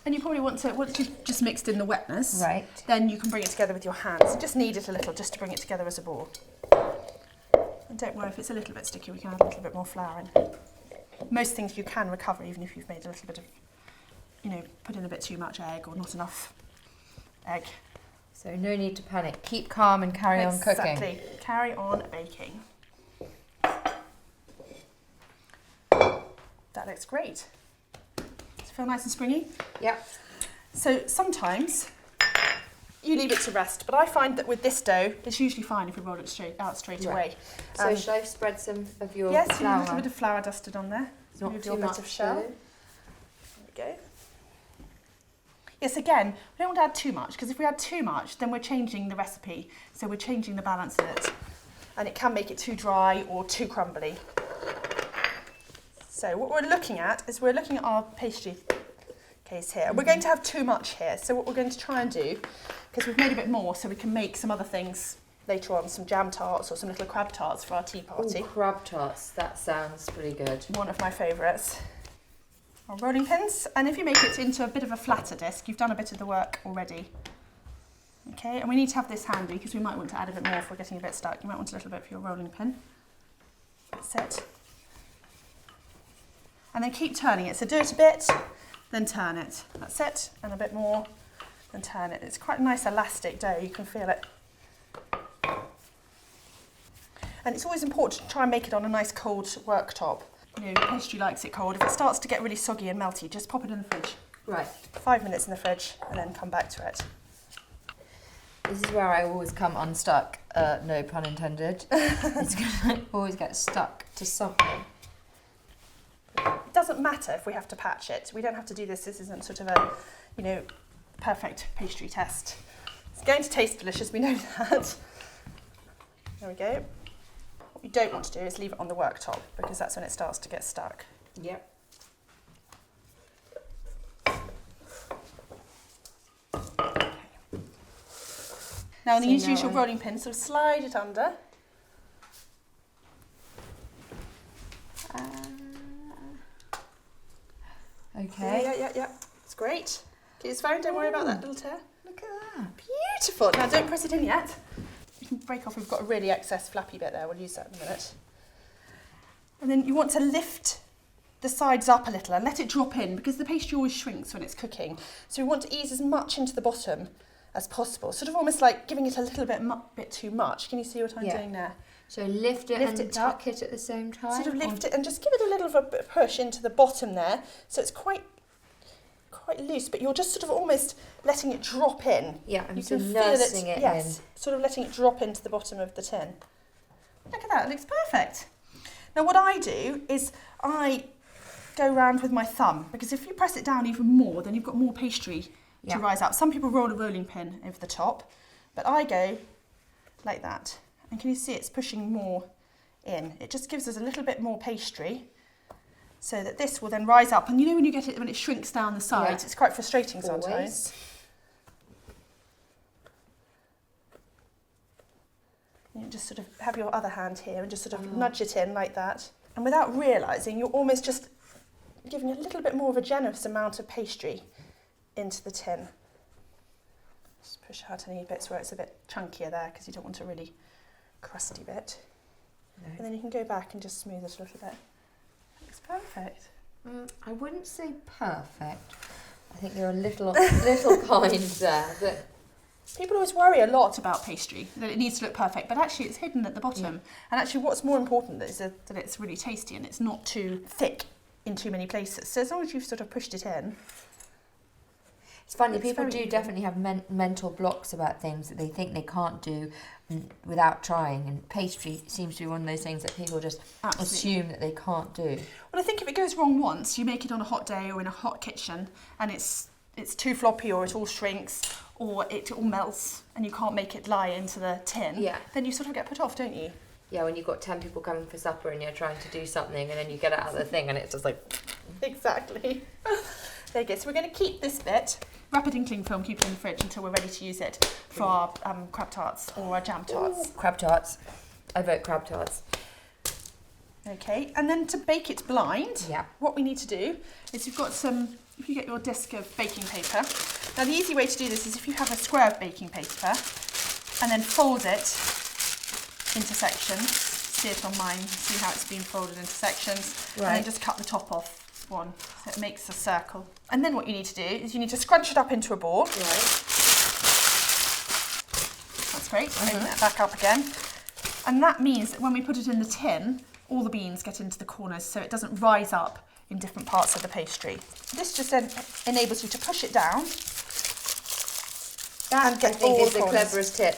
And you probably want to, once you've just mixed in the wetness, right, then you can bring it together with your hands. You just knead it a little just to bring it together as a ball. And don't worry if it's a little bit sticky, we can add a little bit more flour in. Most things you can recover even if you've made a little bit of, put in a bit too much egg or not enough egg. So no need to panic. Keep calm and carry on cooking. Exactly. Carry on baking. That looks great. Does it feel nice and springy? Yep. So sometimes you leave it to rest, but I find that with this dough, it's usually fine if we roll it straight away. So should I spread some of your flour? Yes, a little bit of flour dusted on there. It's not Move too your much bit of shell. though. There we go. Yes, again, we don't want to add too much, because if we add too much, then we're changing the recipe. So we're changing the balance of it. And it can make it too dry or too crumbly. So what we're looking at is we're looking at our pastry case here. We're going to have too much here. So what we're going to try and do, because we've made a bit more, so we can make some other things later on, some jam tarts or some little crab tarts for our tea party. Ooh, crab tarts, that sounds pretty good. One of my favourites. Our rolling pins, and if you make it into a bit of a flatter disc, you've done a bit of the work already. Okay, and we need to have this handy because we might want to add a bit more if we're getting a bit stuck. You might want a little bit for your rolling pin. That's it. And then keep turning it. So do it a bit, then turn it. That's it, and a bit more, then turn it. It's quite a nice elastic dough, you can feel it. And it's always important to try and make it on a nice cold worktop. Pastry likes it cold. If it starts to get really soggy and melty, just pop it in the fridge. Right. 5 minutes in the fridge and then come back to it. This is where I always come unstuck, no pun intended. It's going to always get stuck to something. It doesn't matter if we have to patch it. We don't have to do this. This isn't sort of a, perfect pastry test. It's going to taste delicious, we know that. There we go. What you don't want to do is leave it on the worktop because that's when it starts to get stuck. Yep. Now, you need to use your rolling pin, so slide it under. Okay. Yeah. It's great. Keep his phone, don't worry about that little tear. Look at that. Beautiful. Now, don't press it in yet. You can break off, we've got a really excess flappy bit there. We'll use that in a minute. And then you want to lift the sides up a little and let it drop in because the pastry always shrinks when it's cooking. So we want to ease as much into the bottom as possible, sort of almost like giving it a little bit too much. Can you see what I'm doing there? So lift it and tuck it at the same time? Sort of lift it and just give it a little of a push into the bottom there. So it's quite loose, but you're just sort of almost letting it drop in. Yeah, I'm you sort can of feel nursing it in. Sort of letting it drop into the bottom of the tin. Look at that, it looks perfect. Now what I do is I go round with my thumb, because if you press it down even more, then you've got more pastry to rise up. Some people roll a rolling pin over the top, but I go like that. And can you see it's pushing more in? It just gives us a little bit more pastry so that this will then rise up. And when you get it, when it shrinks down the sides, it's quite frustrating sometimes. You just sort of have your other hand here and just sort of nudge it in like that. And without realising, you're almost just giving a little bit more of a generous amount of pastry into the tin. Just push out any bits where it's a bit chunkier there because you don't want a really crusty bit. No. And then you can go back and just smooth it a little bit. It's perfect. I wouldn't say perfect. I think you're a little kind there. But people always worry a lot about pastry, that it needs to look perfect, but actually it's hidden at the bottom. Yeah. And actually what's more important is that it's really tasty and it's not too thick in too many places. So as long as you've sort of pushed it in. It's funny, people do definitely have mental blocks about things that they think they can't do without trying, and pastry seems to be one of those things that people just assume that they can't do. Well, I think if it goes wrong once, you make it on a hot day or in a hot kitchen, and it's too floppy or it all shrinks or it all melts and you can't make it lie into the tin, then you sort of get put off, don't you? Yeah, when you've got 10 people coming for supper and you're trying to do something and then you get it out of the thing and it's just like... Exactly. There you go. So we're going to keep this bit, wrap it in cling film, keep it in the fridge until we're ready to use it for our crab tarts or our jam tarts. Ooh, crab tarts. I vote crab tarts. Okay, and then to bake it blind, what we need to do is you've got if you get your disc of baking paper. Now the easy way to do this is if you have a square of baking paper and then fold it into sections. See it on mine, see how it's been folded into sections. Right. And then just cut the top off one so it makes a circle. And then what you need to do is you need to scrunch it up into a ball. Right. That's great. Open it back up again. And that means that when we put it in the tin, all the beans get into the corners so it doesn't rise up in different parts of the pastry. This just then enables you to push it down. That, I think, is the cleverest tip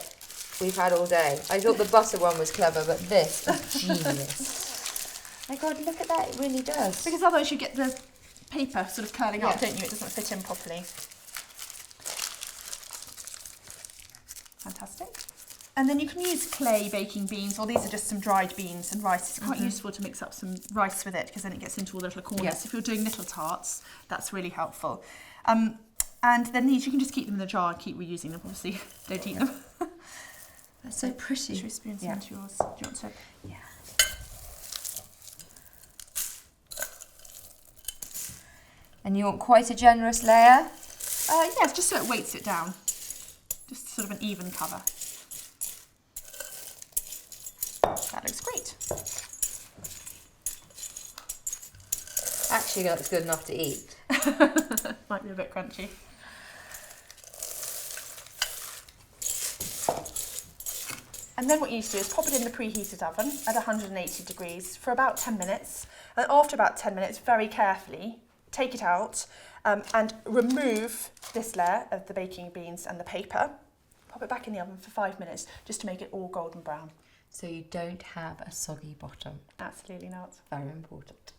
we've had all day. I thought the butter one was clever, but this is genius. My God, look at that, it really does. Because otherwise you get the paper sort of curling up, don't you? It doesn't fit in properly. Fantastic. And then you can use clay baking beans, or these are just some dried beans and rice. It's quite useful to mix up some rice with it because then it gets into all the little corners. Yeah. If you're doing little tarts, that's really helpful. And then these, you can just keep them in the jar and keep reusing them, obviously. Don't eat them. That's so pretty. Should we spoon some into yours? Do you want to? Yeah. And you want quite a generous layer? Yes, just so it weights it down. Just sort of an even cover. That looks great. Actually, that's good enough to eat. Might be a bit crunchy. And then what you need to do is pop it in the preheated oven at 180 degrees for about 10 minutes. And after about 10 minutes, very carefully, take it out and remove this layer of the baking beans and the paper. Pop it back in the oven for 5 minutes just to make it all golden brown. So you don't have a soggy bottom. Absolutely not. Very important.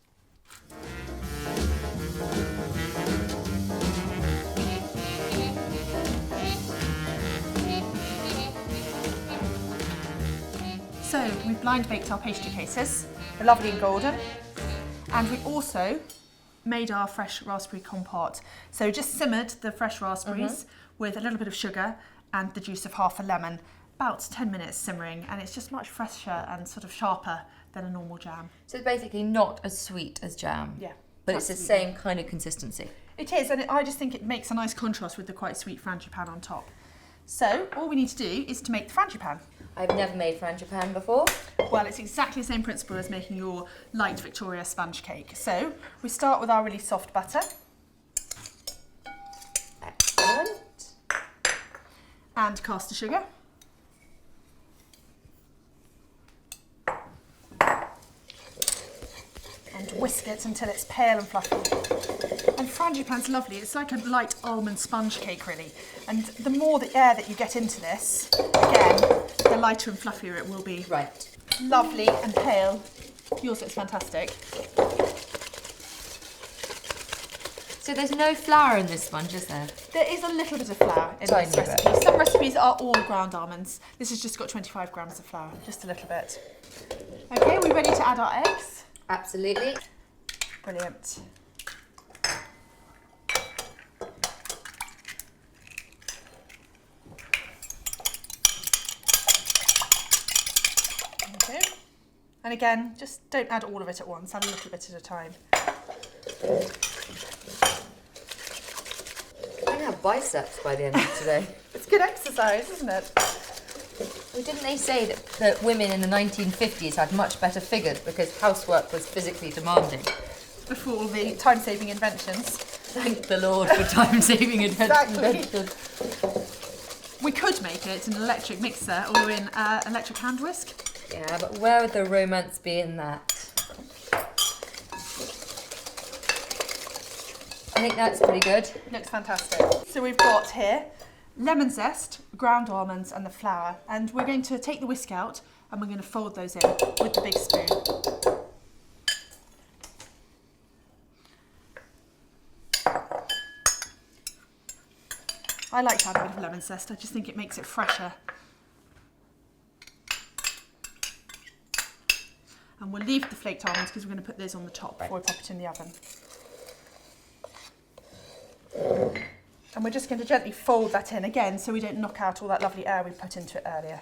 So we've blind baked our pastry cases. They're lovely and golden. And we also made our fresh raspberry compote. So just simmered the fresh raspberries with a little bit of sugar and the juice of half a lemon. About 10 minutes simmering, and it's just much fresher and sort of sharper than a normal jam. So it's basically not as sweet as jam. Yeah. But absolutely. It's the same kind of consistency. It is, and I just think it makes a nice contrast with the quite sweet frangipane on top. So all we need to do is to make the frangipane. I've never made frangipane before. Well, it's exactly the same principle as making your light Victoria sponge cake. So we start with our really soft butter. Excellent. And caster sugar. And whisk it until it's pale and fluffy. And frangipane's lovely. It's like a light almond sponge cake, really. And the more the air that you get into this, again, the lighter and fluffier it will be. Right. Lovely and pale. Yours looks fantastic. So there's no flour in this sponge, is there? There is a little bit of flour in this recipe. Some recipes are all ground almonds. This has just got 25 grams of flour, just a little bit. Okay, are we ready to add our eggs? Absolutely. Brilliant. And again, just don't add all of it at once, add a little bit at a time. I'm going to have biceps by the end of today. It's good exercise, isn't it? Well, didn't they say that women in the 1950s had much better figures because housework was physically demanding? Before all the time-saving inventions. Thank the Lord for time-saving inventions. Exactly. We could make it in an electric mixer or in an electric hand whisk. Yeah, but where would the romance be in that? I think that's pretty good. Looks fantastic. So we've got here lemon zest, ground almonds and the flour, and we're going to take the whisk out and we're going to fold those in with the big spoon. I like to add a bit of lemon zest, I just think it makes it fresher. And we'll leave the flaked almonds because we're going to put those on the top before we pop it in the oven. And we're just going to gently fold that in again so we don't knock out all that lovely air we put into it earlier.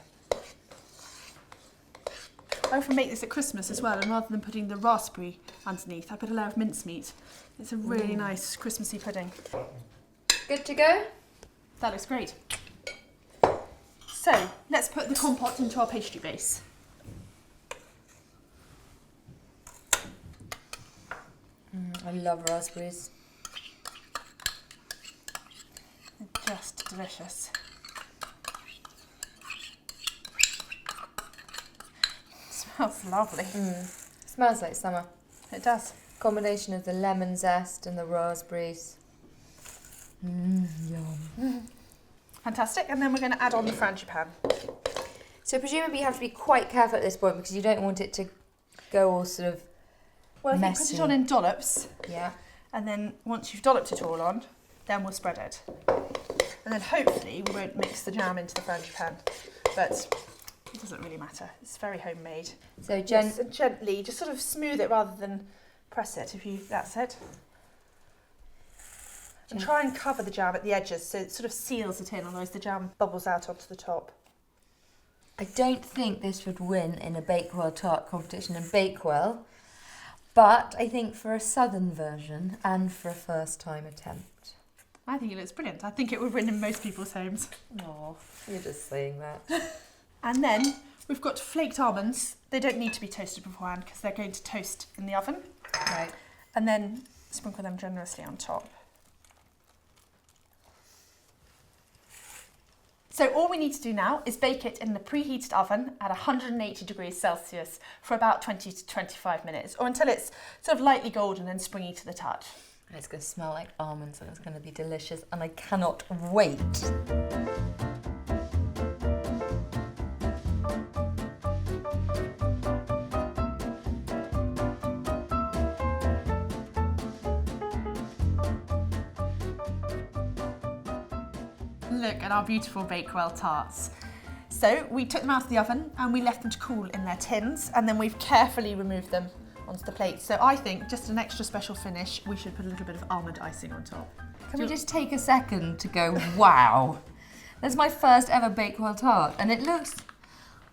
I often make this at Christmas as well, and rather than putting the raspberry underneath, I put a layer of mincemeat. It's a really nice Christmassy pudding. Good to go? That looks great. So let's put the compote into our pastry base. I love raspberries. They're just delicious. It smells lovely. Smells like summer. It does. Combination of the lemon zest and the raspberries. Yum. Fantastic. And then we're going to add on the frangipane. So presumably you have to be quite careful at this point because you don't want it to go all sort of Well, if messy. you put it on in dollops, Yeah. and then once you've dolloped it all on, then we'll spread it. And then hopefully we won't mix the jam into the frangipane, but it doesn't really matter. It's very homemade. So Just gently, just sort of smooth it rather than press it. That's it. And try and cover the jam at the edges so it sort of seals it in, otherwise the jam bubbles out onto the top. I don't think this would win in a Bakewell tart competition in Bakewell, but I think for a southern version and for a first time attempt. I think it looks brilliant. I think it would win in most people's homes. Oh, you're just saying that. And then we've got flaked almonds. They don't need to be toasted beforehand because they're going to toast in the oven. Right. And then sprinkle them generously on top. So all we need to do now is bake it in the preheated oven at 180 degrees Celsius for about 20 to 25 minutes, or until it's sort of lightly golden and springy to the touch. It's going to smell like almonds and it's going to be delicious and I cannot wait. Look at our beautiful Bakewell tarts. So we took them out of the oven and we left them to cool in their tins, and then we've carefully removed them onto the plate. So I think just an extra special finish, we should put a little bit of almond icing on top. Can we just take a second to go, wow. That's my first ever Bakewell tart and it looks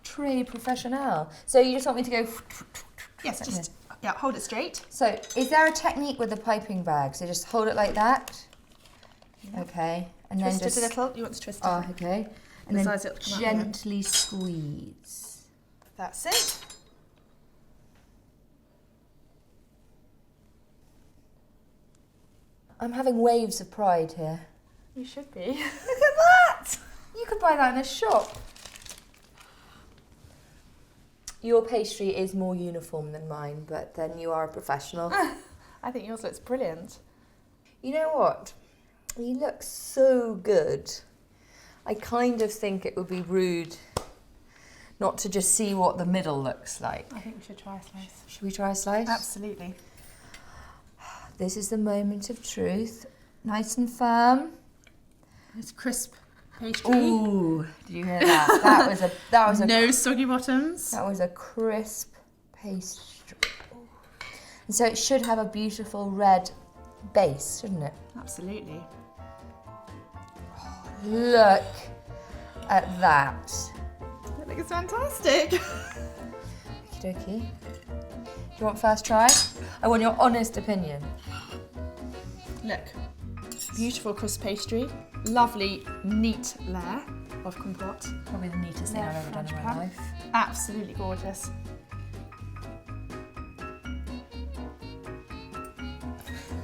très professionnel. So you just want me to go... Yes, just hold it straight. So is there a technique with the piping bag? So just hold it like that? Yeah. Okay. And Twist then just... it a little. You want to twist it. Oh, okay. And The then size it'll come out gently squeeze. That's it. I'm having waves of pride here. You should be. Look at that! You could buy that in a shop. Your pastry is more uniform than mine, but then you are a professional. I think yours looks brilliant. You know what? You look so good. I kind of think it would be rude not to just see what the middle looks like. I think we should try a slice. Should we try a slice? Absolutely. This is the moment of truth. Nice and firm. It's crisp pastry. Ooh, did you hear that? That was a No soggy bottoms. That was a crisp pastry. And so it should have a beautiful red base, shouldn't it? Absolutely. Look at that. I think it's fantastic. We could Okie dokie. Do you want first try? I want your honest opinion. Look, beautiful crisp pastry, lovely neat layer of compote. Probably the neatest thing I've ever done in my life. Absolutely gorgeous.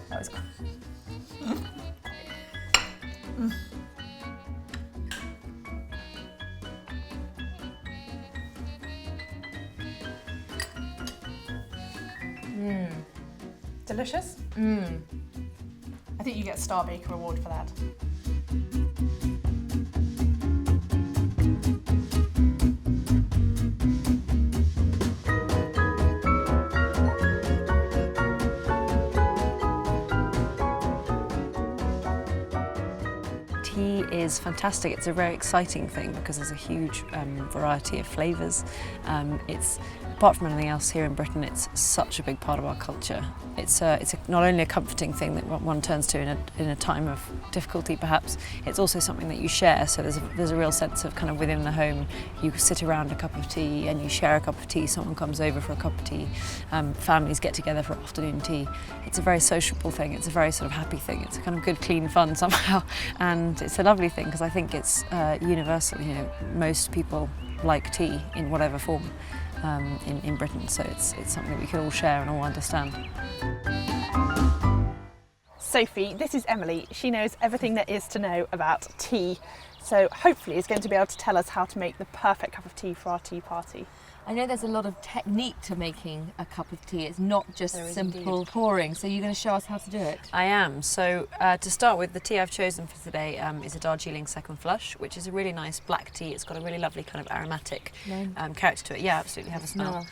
That was Delicious. I think you get a Star Baker award for that. Tea is fantastic. It's a very exciting thing because there's a huge variety of flavours. It's apart from anything else here in Britain, it's such a big part of our culture. It's not only a comforting thing that one turns to in a time of difficulty, perhaps. It's also something that you share. So there's a real sense of kind of within the home. You sit around a cup of tea and you share a cup of tea. Someone comes over for a cup of tea. Families get together for afternoon tea. It's a very sociable thing. It's a very sort of happy thing. It's a kind of good, clean fun somehow, and it's a lovely thing because I think it's universal. You know, most people like tea in whatever form. In Britain, so it's something that we can all share and all understand. Sophie, this is Emily. She knows everything there is to know about tea, so hopefully is going to be able to tell us how to make the perfect cup of tea for our tea party. I know there's a lot of technique to making a cup of tea. It's not just simple pouring. So you're going to show us how to do it? I am. So to start with, the tea I've chosen for today is a Darjeeling Second Flush, which is a really nice black tea. It's got a really lovely kind of aromatic character to it. Yeah, absolutely, have a smell.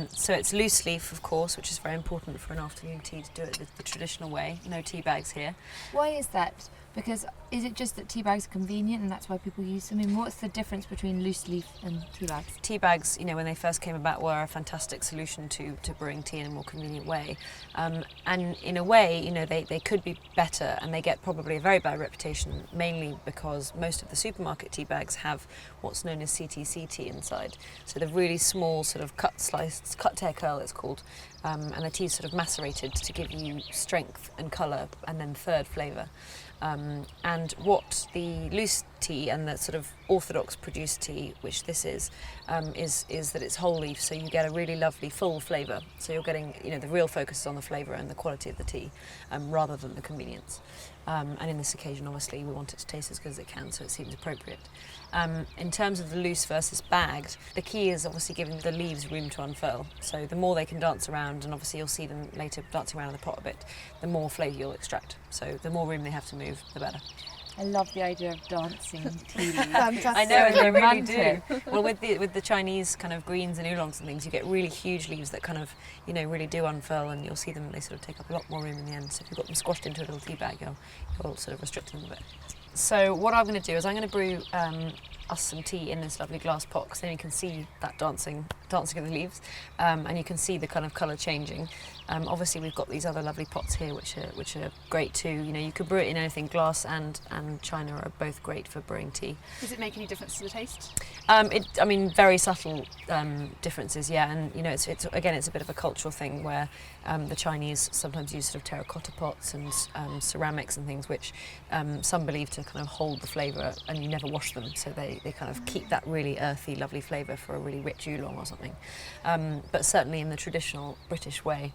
So it's loose leaf, of course, which is very important for an afternoon tea to do it the traditional way. No tea bags here. Why is that? Because is it just that tea bags are convenient and that's why people use them? I mean, what's the difference between loose leaf and tea bags? Tea bags, you know, when they first came about, were a fantastic solution to brewing tea in a more convenient way. And in a way, you know, they could be better, and they get probably a very bad reputation, mainly because most of the supermarket tea bags have what's known as CTC tea inside. So the really small sort of cut tear curl, it's called. And the tea is sort of macerated to give you strength and colour and then third flavour. And what the loose tea and the sort of orthodox produced tea, which this is that it's whole leaf, so you get a really lovely full flavour. So you're getting, you know, the real focus is on the flavour and the quality of the tea, rather than the convenience. And in this occasion, obviously, we want it to taste as good as it can, so it seems appropriate. In terms of the loose versus bagged, the key is obviously giving the leaves room to unfurl. So the more they can dance around, and obviously you'll see them later dancing around in the pot a bit, the more flavour you'll extract. So the more room they have to move, the better. I love the idea of dancing tea leaves. I know, and they really do. Well, with the Chinese kind of greens and oolongs and things, you get really huge leaves that kind of, you know, really do unfurl, and you'll see them, they sort of take up a lot more room in the end. So if you've got them squashed into a little tea bag, you're sort of restricting them a bit. So what I'm going to do is I'm going to brew us some tea in this lovely glass pot, because then you can see that dancing of the leaves, and you can see the kind of colour changing. Obviously we've got these other lovely pots here which are great too. You know, you could brew it in anything. Glass and china are both great for brewing tea. Does it make any difference to the taste? I mean, very subtle differences, yeah. And you know, it's again, it's a bit of a cultural thing where the Chinese sometimes use sort of terracotta pots and ceramics and things, which some believe to kind of hold the flavour, and you never wash them, so they kind of keep that really earthy, lovely flavour for a really rich oolong or something. But certainly in the traditional British way,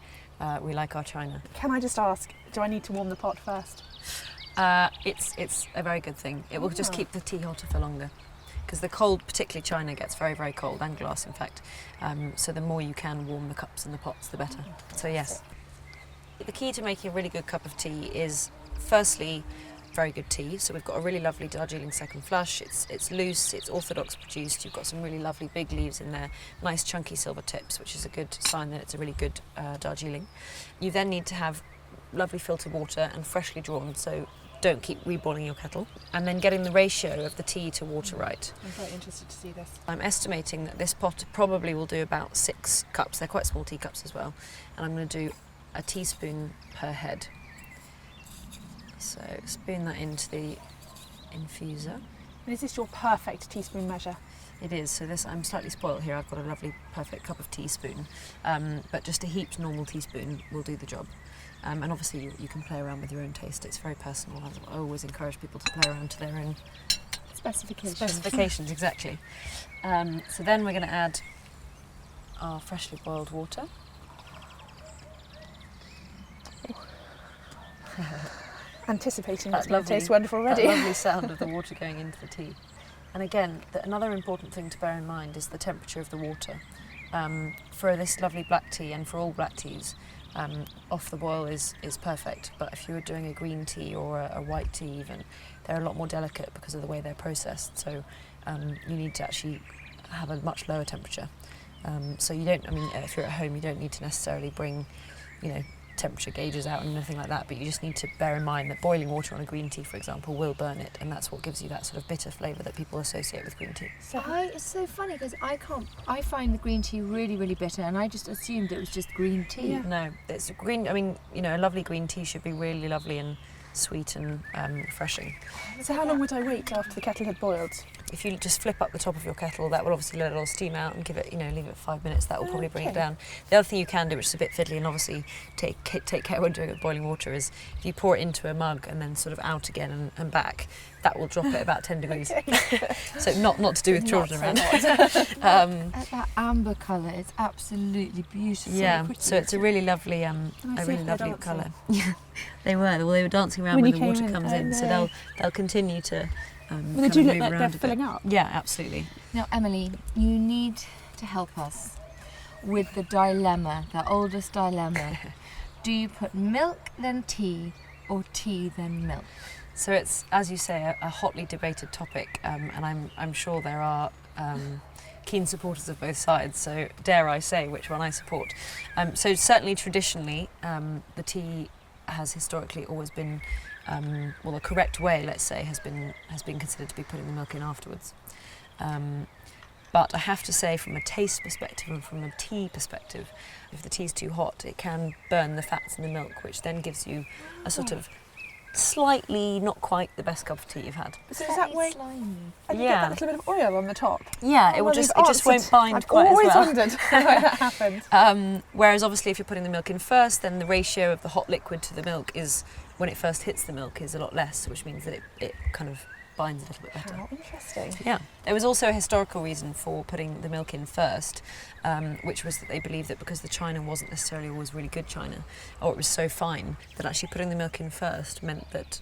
we like our china. Can I just ask, do I need to warm the pot first? It's a very good thing. It will just keep the tea hotter for longer, because the cold, particularly china, gets very, very cold, and glass in fact. So the more you can warm the cups and the pots, the better. So yes. The key to making a really good cup of tea is, firstly, very good tea. So we've got a really lovely Darjeeling Second Flush. It's loose, it's orthodox produced. You've got some really lovely big leaves in there, nice chunky silver tips, which is a good sign that it's a really good Darjeeling. You then need to have lovely filtered water and freshly drawn, so don't keep reboiling your kettle, and then getting the ratio of the tea to water right. I'm very interested to see this. I'm estimating that this pot probably will do about 6 cups. They're quite small teacups as well, and I'm going to do a teaspoon per head. So spoon that into the infuser. And is this your perfect teaspoon measure? It is. So this, I'm slightly spoiled here. I've got a lovely, perfect cup of tea spoon, but just a heaped normal teaspoon will do the job. And obviously you can play around with your own taste. It's very personal. I always encourage people to play around to their own specifications. Exactly. So then we're going to add our freshly boiled water. Anticipating That it's going to lovely- taste wonderful already. That lovely sound of the water going into the tea. And again, another important thing to bear in mind is the temperature of the water. For this lovely black tea, and for all black teas, off the boil is perfect. But if you were doing a green tea or a white tea even, they're a lot more delicate because of the way they're processed. So you need to actually have a much lower temperature. So you don't, I mean, if you're at home, you don't need to necessarily bring, temperature gauges out and anything like that, but you just need to bear in mind that boiling water on a green tea, for example, will burn it, and that's what gives you that sort of bitter flavour that people associate with green tea. It's so funny because I find the green tea really, really bitter, and I just assumed it was just green tea. Yeah. No, it's green. I mean, a lovely green tea should be really lovely and sweet and refreshing. So how long would I wait after the kettle had boiled? If you just flip up the top of your kettle, that will obviously let it all steam out and give it, leave it 5 minutes. That will probably bring it Okay. down. The other thing you can do, which is a bit fiddly and obviously take care when doing it with boiling water, is if you pour it into a mug and then sort of out again and back, that will drop it about 10 degrees. So not to do with children around. That amber colour is absolutely beautiful. Yeah, Pretty. so it's a really lovely, I see if they're lovely dancing. colour. Yeah, they were dancing around When when you the water came in, comes oh in. So no. they'll continue to. Well, kind they of do look move like around they're a bit. filling up. Yeah, absolutely. Now, Emily, you need to help us with the dilemma, the oldest dilemma. Do you put milk then tea, or tea then milk? So it's, as you say, a hotly debated topic, and I'm sure there are keen supporters of both sides. So dare I say which one I support? So certainly traditionally, the tea has historically always been, the correct way, let's say, has been considered to be putting the milk in afterwards. But I have to say, from a taste perspective and from a tea perspective, if the tea's too hot, it can burn the fats in the milk, which then gives you a sort of slightly not quite the best cup of tea you've had. So is that way? Slimy. And you get that little bit of oil on the top. Yeah, Oh, well, it you've just won't answered. bind I've quite as always well. wondered why that happened. Whereas obviously if you're putting the milk in first, then the ratio of the hot liquid to the milk is, when it first hits the milk, is a lot less, which means that it kind of binds a little bit better. How interesting. Yeah, there was also a historical reason for putting the milk in first, which was that they believed that because the china wasn't necessarily always really good china, or it was so fine, that actually putting the milk in first meant that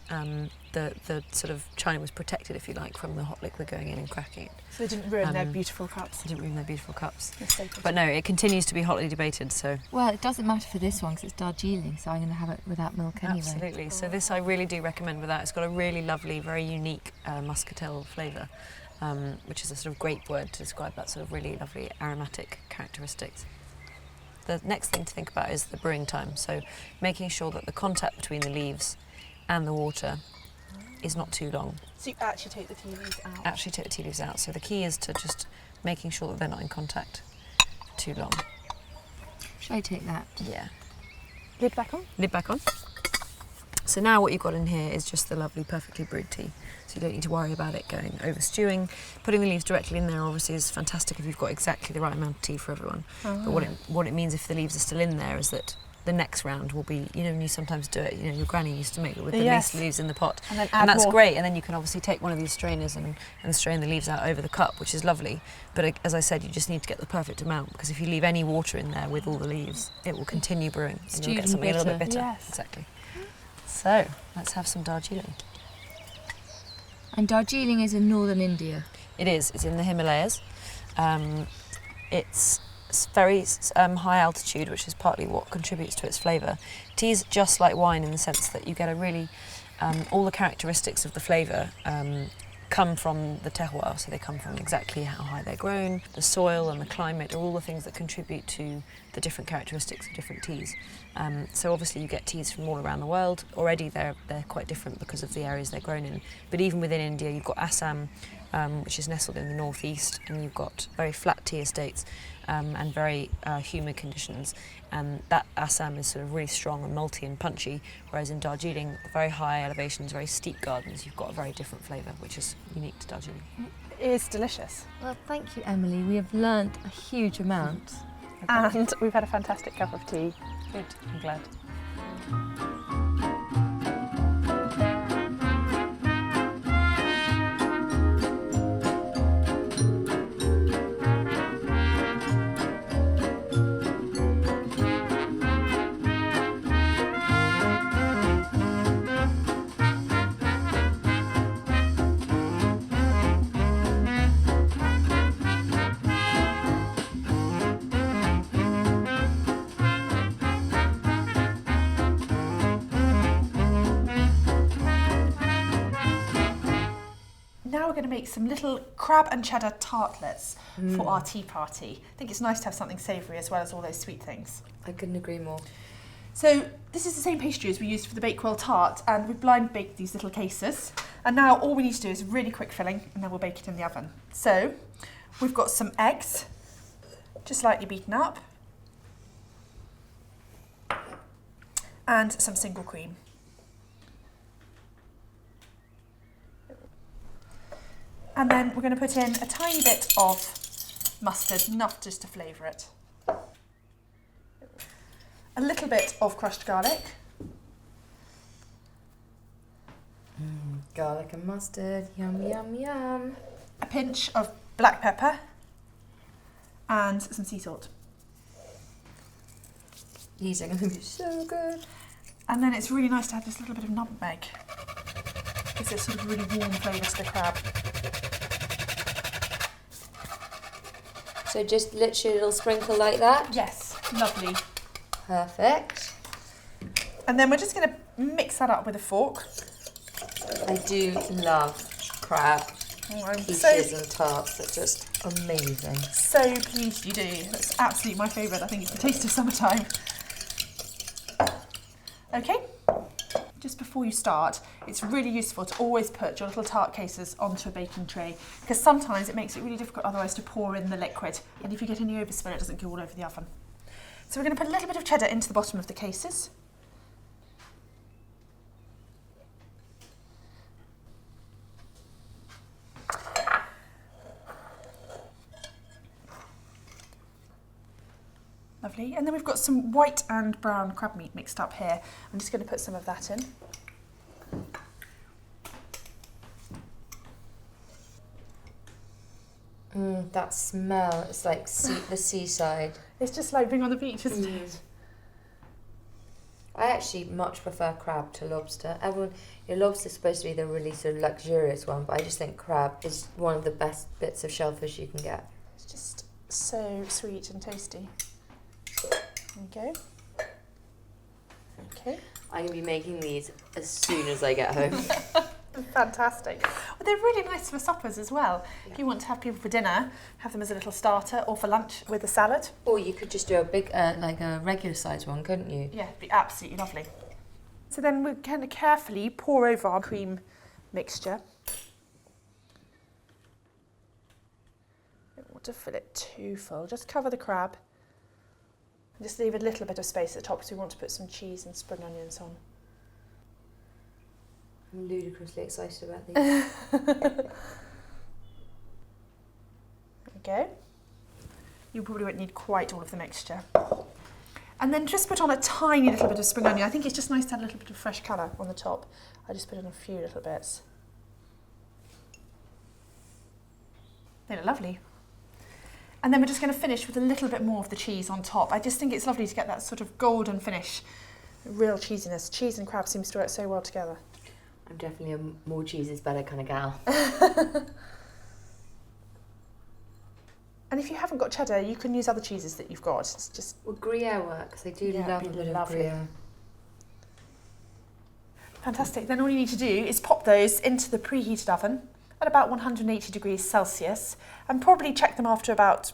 the sort of china was protected, if you like, from the hot liquid going in and cracking it. So they didn't ruin their beautiful cups. It didn't ruin their beautiful cups. Mistaken. But no, it continues to be hotly debated, so Well, it doesn't matter for this one because it's Darjeeling, so I'm going to have it without milk anyway. absolutely. So this I really do recommend without. It's got a really lovely, very unique muscatel flavour, which is a sort of grape word to describe that sort of really lovely aromatic characteristics. The next thing to think about is the brewing time. So making sure that the contact between the leaves and the water is not too long. So you actually take the tea leaves out. Actually take the tea leaves out. So the key is to just making sure that they're not in contact for too long. Should I take that? Yeah. Lid back on. Lid back on. So now what you've got in here is just the lovely, perfectly brewed tea. So you don't need to worry about it going over stewing. Putting the leaves directly in there obviously is fantastic if you've got exactly the right amount of tea for everyone. Oh. But what it means if the leaves are still in there is that the next round will be, when you sometimes do it, your granny used to make it with the Yes. least leaves in the pot. And then And add that's more. great, and then you can obviously take one of these strainers and strain the leaves out over the cup, which is lovely. But as I said, you just need to get the perfect amount, because if you leave any water in there with all the leaves, it will continue brewing and Stewed you'll get and something a little bit bitter. bitter. Yes. Exactly. So, let's have some Darjeeling. And Darjeeling is in northern India. It is, it's in the Himalayas. It's very high altitude, which is partly what contributes to its flavour. Tea is just like wine in the sense that you get a really, all the characteristics of the flavour come from the terroir, so they come from exactly how high they're grown, the soil and the climate are all the things that contribute to the different characteristics of different teas. So obviously you get teas from all around the world. Already they're quite different because of the areas they're grown in. But even within India, you've got Assam, which is nestled in the northeast, and you've got very flat tea estates and very humid conditions. And that Assam is sort of really strong and malty and punchy, whereas in Darjeeling, very high elevations, very steep gardens, you've got a very different flavour, which is unique to Darjeeling. is delicious. Well, thank you, Emily. We have learnt a huge amount. And we've had a fantastic cup of tea. Good, I'm glad. Now we're going to make some little crab and cheddar tartlets for our tea party. I think it's nice to have something savoury as well as all those sweet things. I couldn't agree more. So this is the same pastry as we used for the Bakewell tart, and we've blind baked these little cases. And now all we need to do is really quick filling, and then we'll bake it in the oven. So we've got some eggs, just lightly beaten up, and some single cream. And then we're going to put in a tiny bit of mustard, enough just to flavour it. A little bit of crushed garlic. Garlic and mustard, yum, yum, yum. A pinch of black pepper. And some sea salt. These are going to be so good. And then it's really nice to have this little bit of nutmeg. Gives it sort of really warm flavour to the crab. So just literally a little sprinkle like that? Yes, lovely. Perfect. And then we're just going to mix that up with a fork. I do love crab I'm quiches and tarts. They're just amazing. so pleased you do. That's absolutely my favourite. I think it's the taste of summertime. Okay, just before you start, it's really useful to always put your little tart cases onto a baking tray, because sometimes it makes it really difficult otherwise to pour in the liquid, and if you get any overspill it doesn't go all over the oven. So we're going to put a little bit of cheddar into the bottom of the cases. Lovely. And then we've got some white and brown crab meat mixed up here. I'm just going to put some of that in. That smell, it's like the seaside. It's just like being on the beach, isn't it? I actually much prefer crab to lobster. Lobster's supposed to be the really sort of luxurious one, but I just think crab is one of the best bits of shellfish you can get. It's just so sweet and tasty. There we go. Okay. I'm going to be making these as soon as I get home. Fantastic. Well, they're really nice for suppers as well. Yeah. If you want to have people for dinner, have them as a little starter, or for lunch with a salad. Or you could just do a big, like a regular size one, couldn't you? Yeah, it'd be absolutely lovely. So then we're going to carefully pour over our cream mixture. Don't want to fill it too full. Just cover the crab. And just leave a little bit of space at the top because we want to put some cheese and spring onions on. I'm ludicrously excited about these. There we go. You probably won't need quite all of the mixture. And then just put on a tiny little bit of spring onion. I think it's just nice to add a little bit of fresh colour on the top. I just put in a few little bits. They look lovely. And then we're just going to finish with a little bit more of the cheese on top. I just think it's lovely to get that sort of golden finish. Real cheesiness. Cheese and crab seems to work so well together. I'm definitely a more cheese is better kind of gal. And if you haven't got cheddar, you can use other cheeses that you've got. It's just... Well, Gruyere works. I do love a bit of Gruyere. Fantastic. Then all you need to do is pop those into the preheated oven at about 180 degrees Celsius and probably check them after about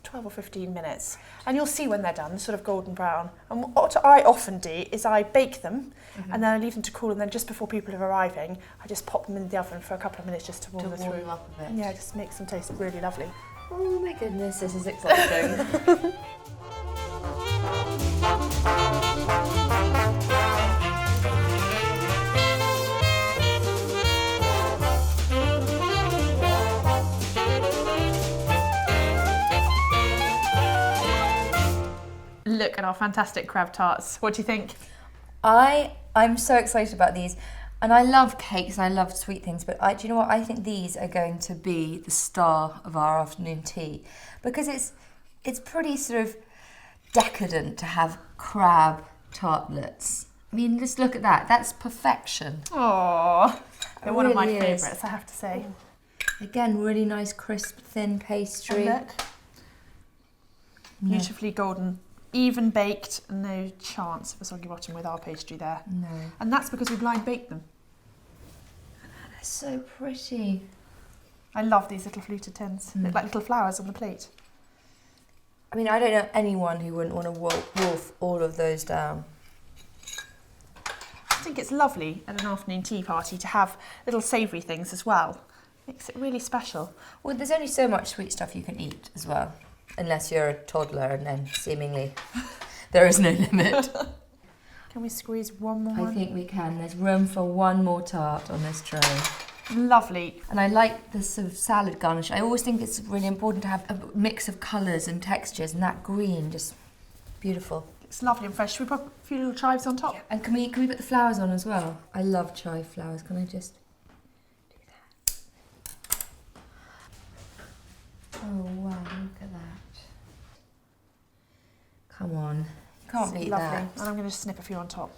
12 or 15 minutes. And you'll see when they're done, sort of golden brown. And what I often do is I bake them and then I leave them to cool, and then just before people are arriving, I just pop them in the oven for a couple of minutes just to warm them through. Up a bit. Yeah, just makes them taste really lovely. Oh my goodness, this is exciting. our fantastic crab tarts. What do you think? I'm so excited about these. And I love cakes, I love sweet things, but do you know what? I think these are going to be the star of our afternoon tea, because it's pretty sort of decadent to have crab tartlets. I mean, just look at that. That's perfection. Oh, they're one of my really is. favourites, I have to say. Again, really nice, crisp, thin pastry. And look, beautifully golden, even baked, no chance of a soggy bottom with our pastry there. No. And that's because we blind baked them. They're so pretty. I love these little fluted tins. Look like little flowers on the plate. I mean, I don't know anyone who wouldn't want to wolf all of those down. I think it's lovely at an afternoon tea party to have little savoury things as well. Makes it really special. Well, there's only so much sweet stuff you can eat as well, unless you're a toddler, and then seemingly there is no limit. Can we squeeze one more? I think we can. There's room for one more tart on this tray. Lovely. And I like the sort of salad garnish. I always think it's really important to have a mix of colours and textures, and that green, just beautiful. It's lovely and fresh. Should we put a few little chives on top? And can we put the flowers on as well? I love chive flowers. Can I just do that? Oh wow, look at that. Come on. You can't beat lovely. that. And I'm going to snip a few on top.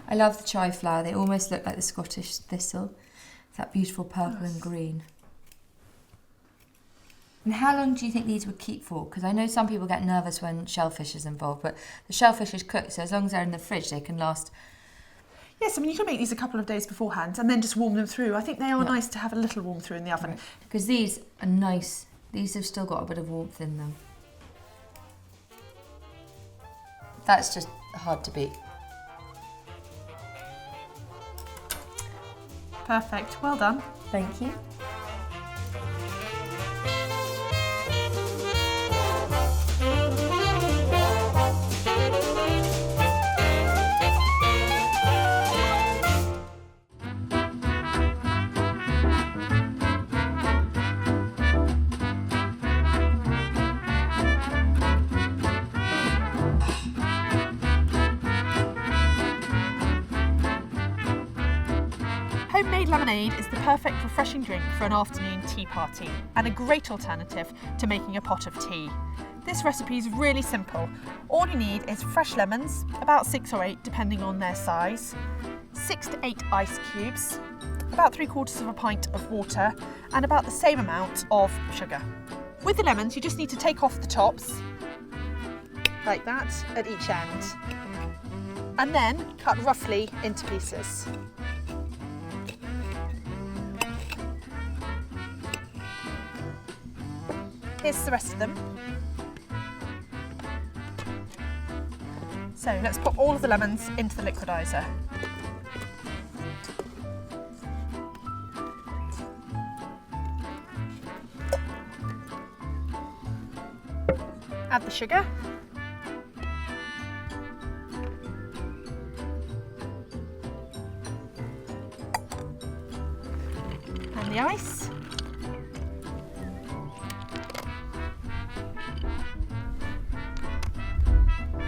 I love the chive flower. They almost look like the Scottish thistle. It's that beautiful purple and green. And how long do you think these would keep for? Because I know some people get nervous when shellfish is involved, but the shellfish is cooked, so as long as they're in the fridge, they can last. Yes, I mean, you can make these a couple of days beforehand and then just warm them through. I think they are nice to have a little warm through in the oven. Right. Because these are nice. These have still got a bit of warmth in them. That's just hard to beat. Perfect. Well done. Thank you. Homemade lemonade is the perfect refreshing drink for an afternoon tea party and a great alternative to making a pot of tea. This recipe is really simple. All you need is fresh lemons, about 6 or 8 depending on their size, 6 to 8 ice cubes, about 3/4 of a pint of water and about the same amount of sugar. With the lemons you just need to take off the tops, like that, at each end, and then cut roughly into pieces. Here's the rest of them. So let's put all of the lemons into the liquidizer. Add the sugar. And the ice.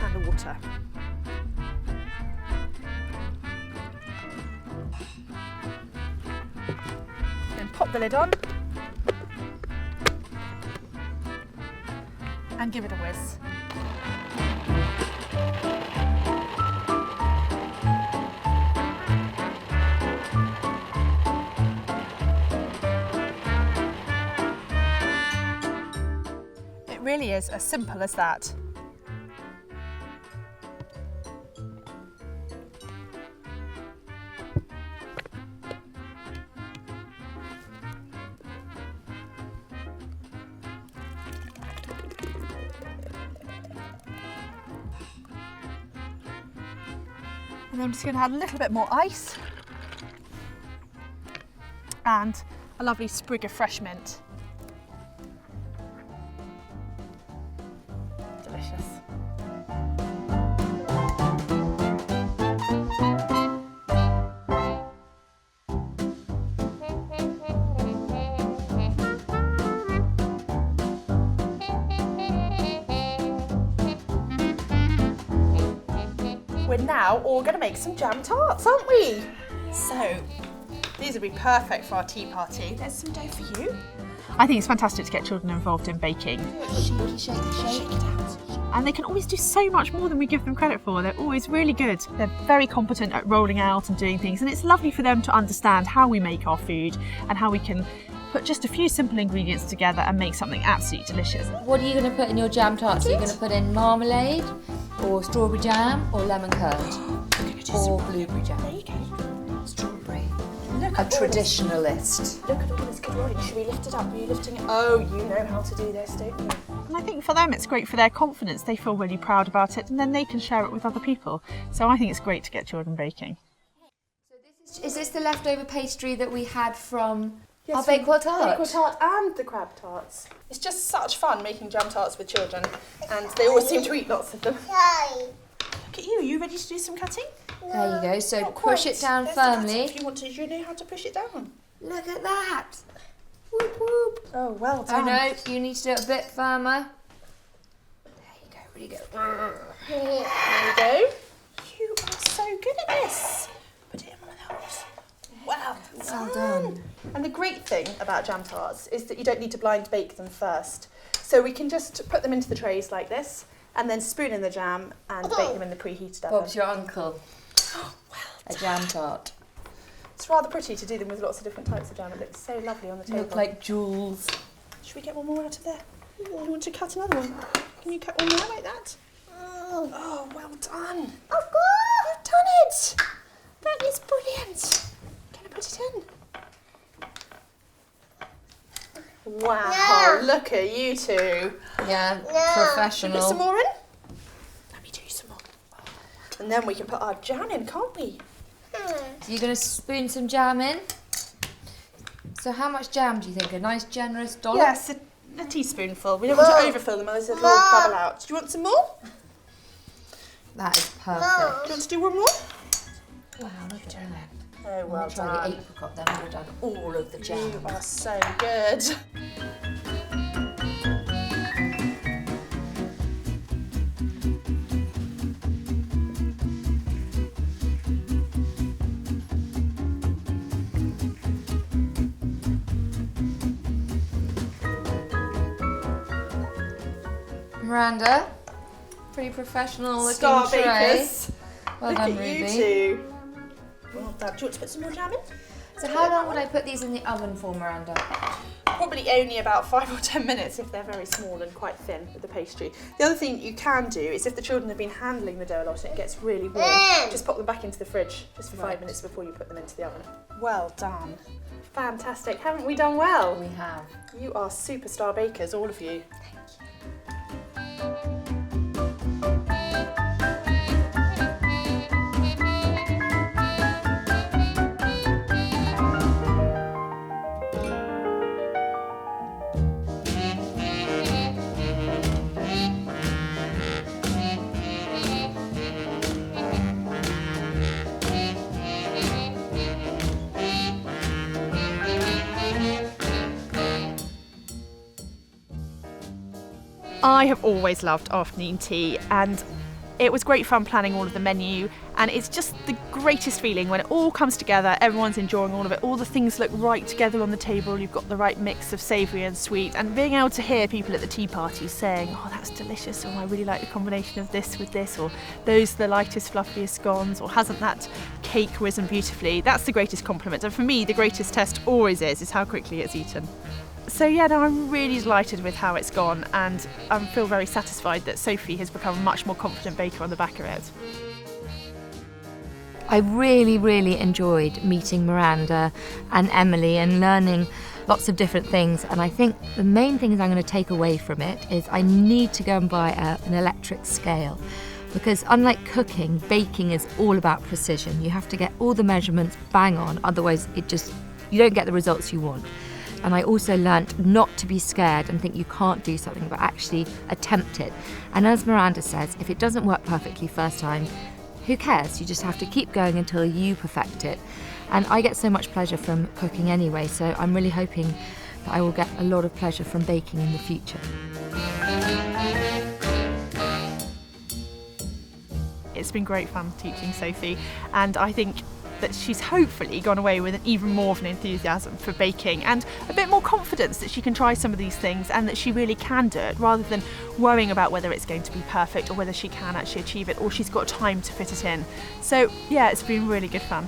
And the water. Then pop the lid on and give it a whiz. It really is as simple as that. And I'm just going to add a little bit more ice and a lovely sprig of fresh mint. Delicious. we're now all going to make some jam tarts, aren't we? So, these would be perfect for our tea party. There's some dough for you. I think it's fantastic to get children involved in baking. Shake it out. And they can always do so much more than we give them credit for. They're always really good. They're very competent at rolling out and doing things, and it's lovely for them to understand how we make our food and how we can put just a few simple ingredients together and make something absolutely delicious. What are you going to put in your jam tarts? Are you going to put in marmalade, or strawberry jam, or lemon curd, or blueberry jam? There you go. Strawberry. Look A at all traditionalist. Look at all this good rolling. Should we lift it up? Are you lifting it? Oh, you know how to do this, don't you? And I think for them it's great for their confidence. They feel really proud about it, and then they can share it with other people. So I think it's great to get children baking. So is this the leftover pastry that we had from our from Bakewell tart? Bakewell tart and the crab tarts. It's just such fun making jam tarts with children, and they always seem to eat lots of them. Look at you. Are you ready to do some cutting? There you go. So Not push quite. it down There's the cutting firmly. if you want to, you know how to push it down. Look at that. Whoop whoop. Oh, well Oh done. no, you need to do it a bit firmer. There you go, really go. There you go. You are so good at this. Put it in one of those. Well done. And the great thing about jam tarts is that you don't need to blind bake them first. So we can just put them into the trays like this, and then spoon in the jam and bake them in the preheated oven. Bob's your uncle. A jam tart. It's rather pretty to do them with lots of different types of jam. It looks so lovely on the table. Look like jewels. Should we get one more out of there? You want to cut another one? Can you cut one more like that? Oh, well done. Oh, good. You've done it. That is brilliant. Can I put it in? Wow, look at you two. Yeah, Should we professional. put some more in? Let me do some more. And then we can put our jam in, can't we? So you're going to spoon some jam in. So how much jam do you think? A nice generous dollop? Yes, a teaspoonful. We don't want to overfill them, otherwise it'll all bubble out. Do you want some more? That is perfect. Do you want to do one more? Wow, look at that. Oh, well I'll try done. the apricot then. We've done all of the jam. You are so good. Miranda, pretty professional looking Star tray. bakers. Well Look done, at Ruby. you two. Well done. Do you want to put some more jam in? So how long would I put these in the oven for, Miranda? Probably only about 5 or 10 minutes if they're very small and quite thin with the pastry. The other thing you can do is if the children have been handling the dough a lot and it gets really warm, just pop them back into the fridge just for 5 minutes before you put them into the oven. Well done. Fantastic. Haven't we done well? We have. You are superstar bakers, all of you. I have always loved afternoon tea, and it was great fun planning all of the menu, and it's just the greatest feeling when it all comes together, everyone's enjoying all of it, all the things look right together on the table, you've got the right mix of savoury and sweet, and being able to hear people at the tea parties saying, oh, that's delicious, or I really like the combination of this with this, or those are the lightest, fluffiest scones, or hasn't that cake risen beautifully? That's the greatest compliment, and for me the greatest test always is how quickly it's eaten. So yeah, no, I'm really delighted with how it's gone, and I feel very satisfied that Sophie has become a much more confident baker on the back of it. I really enjoyed meeting Miranda and Emily and learning lots of different things, and I think the main things I'm going to take away from it is I need to go and buy an electric scale, because unlike cooking, baking is all about precision. You have to get all the measurements bang on, otherwise you don't get the results you want. And I also learnt not to be scared and think you can't do something, but actually attempt it. And as Miranda says, if it doesn't work perfectly first time, who cares? You just have to keep going until you perfect it. And I get so much pleasure from cooking anyway, so I'm really hoping that I will get a lot of pleasure from baking in the future. it's been great fun teaching Sophie, and I think that she's hopefully gone away with even more of an enthusiasm for baking and a bit more confidence that she can try some of these things and that she really can do it, rather than worrying about whether it's going to be perfect or whether she can actually achieve it or she's got time to fit it in. So yeah, it's been really good fun.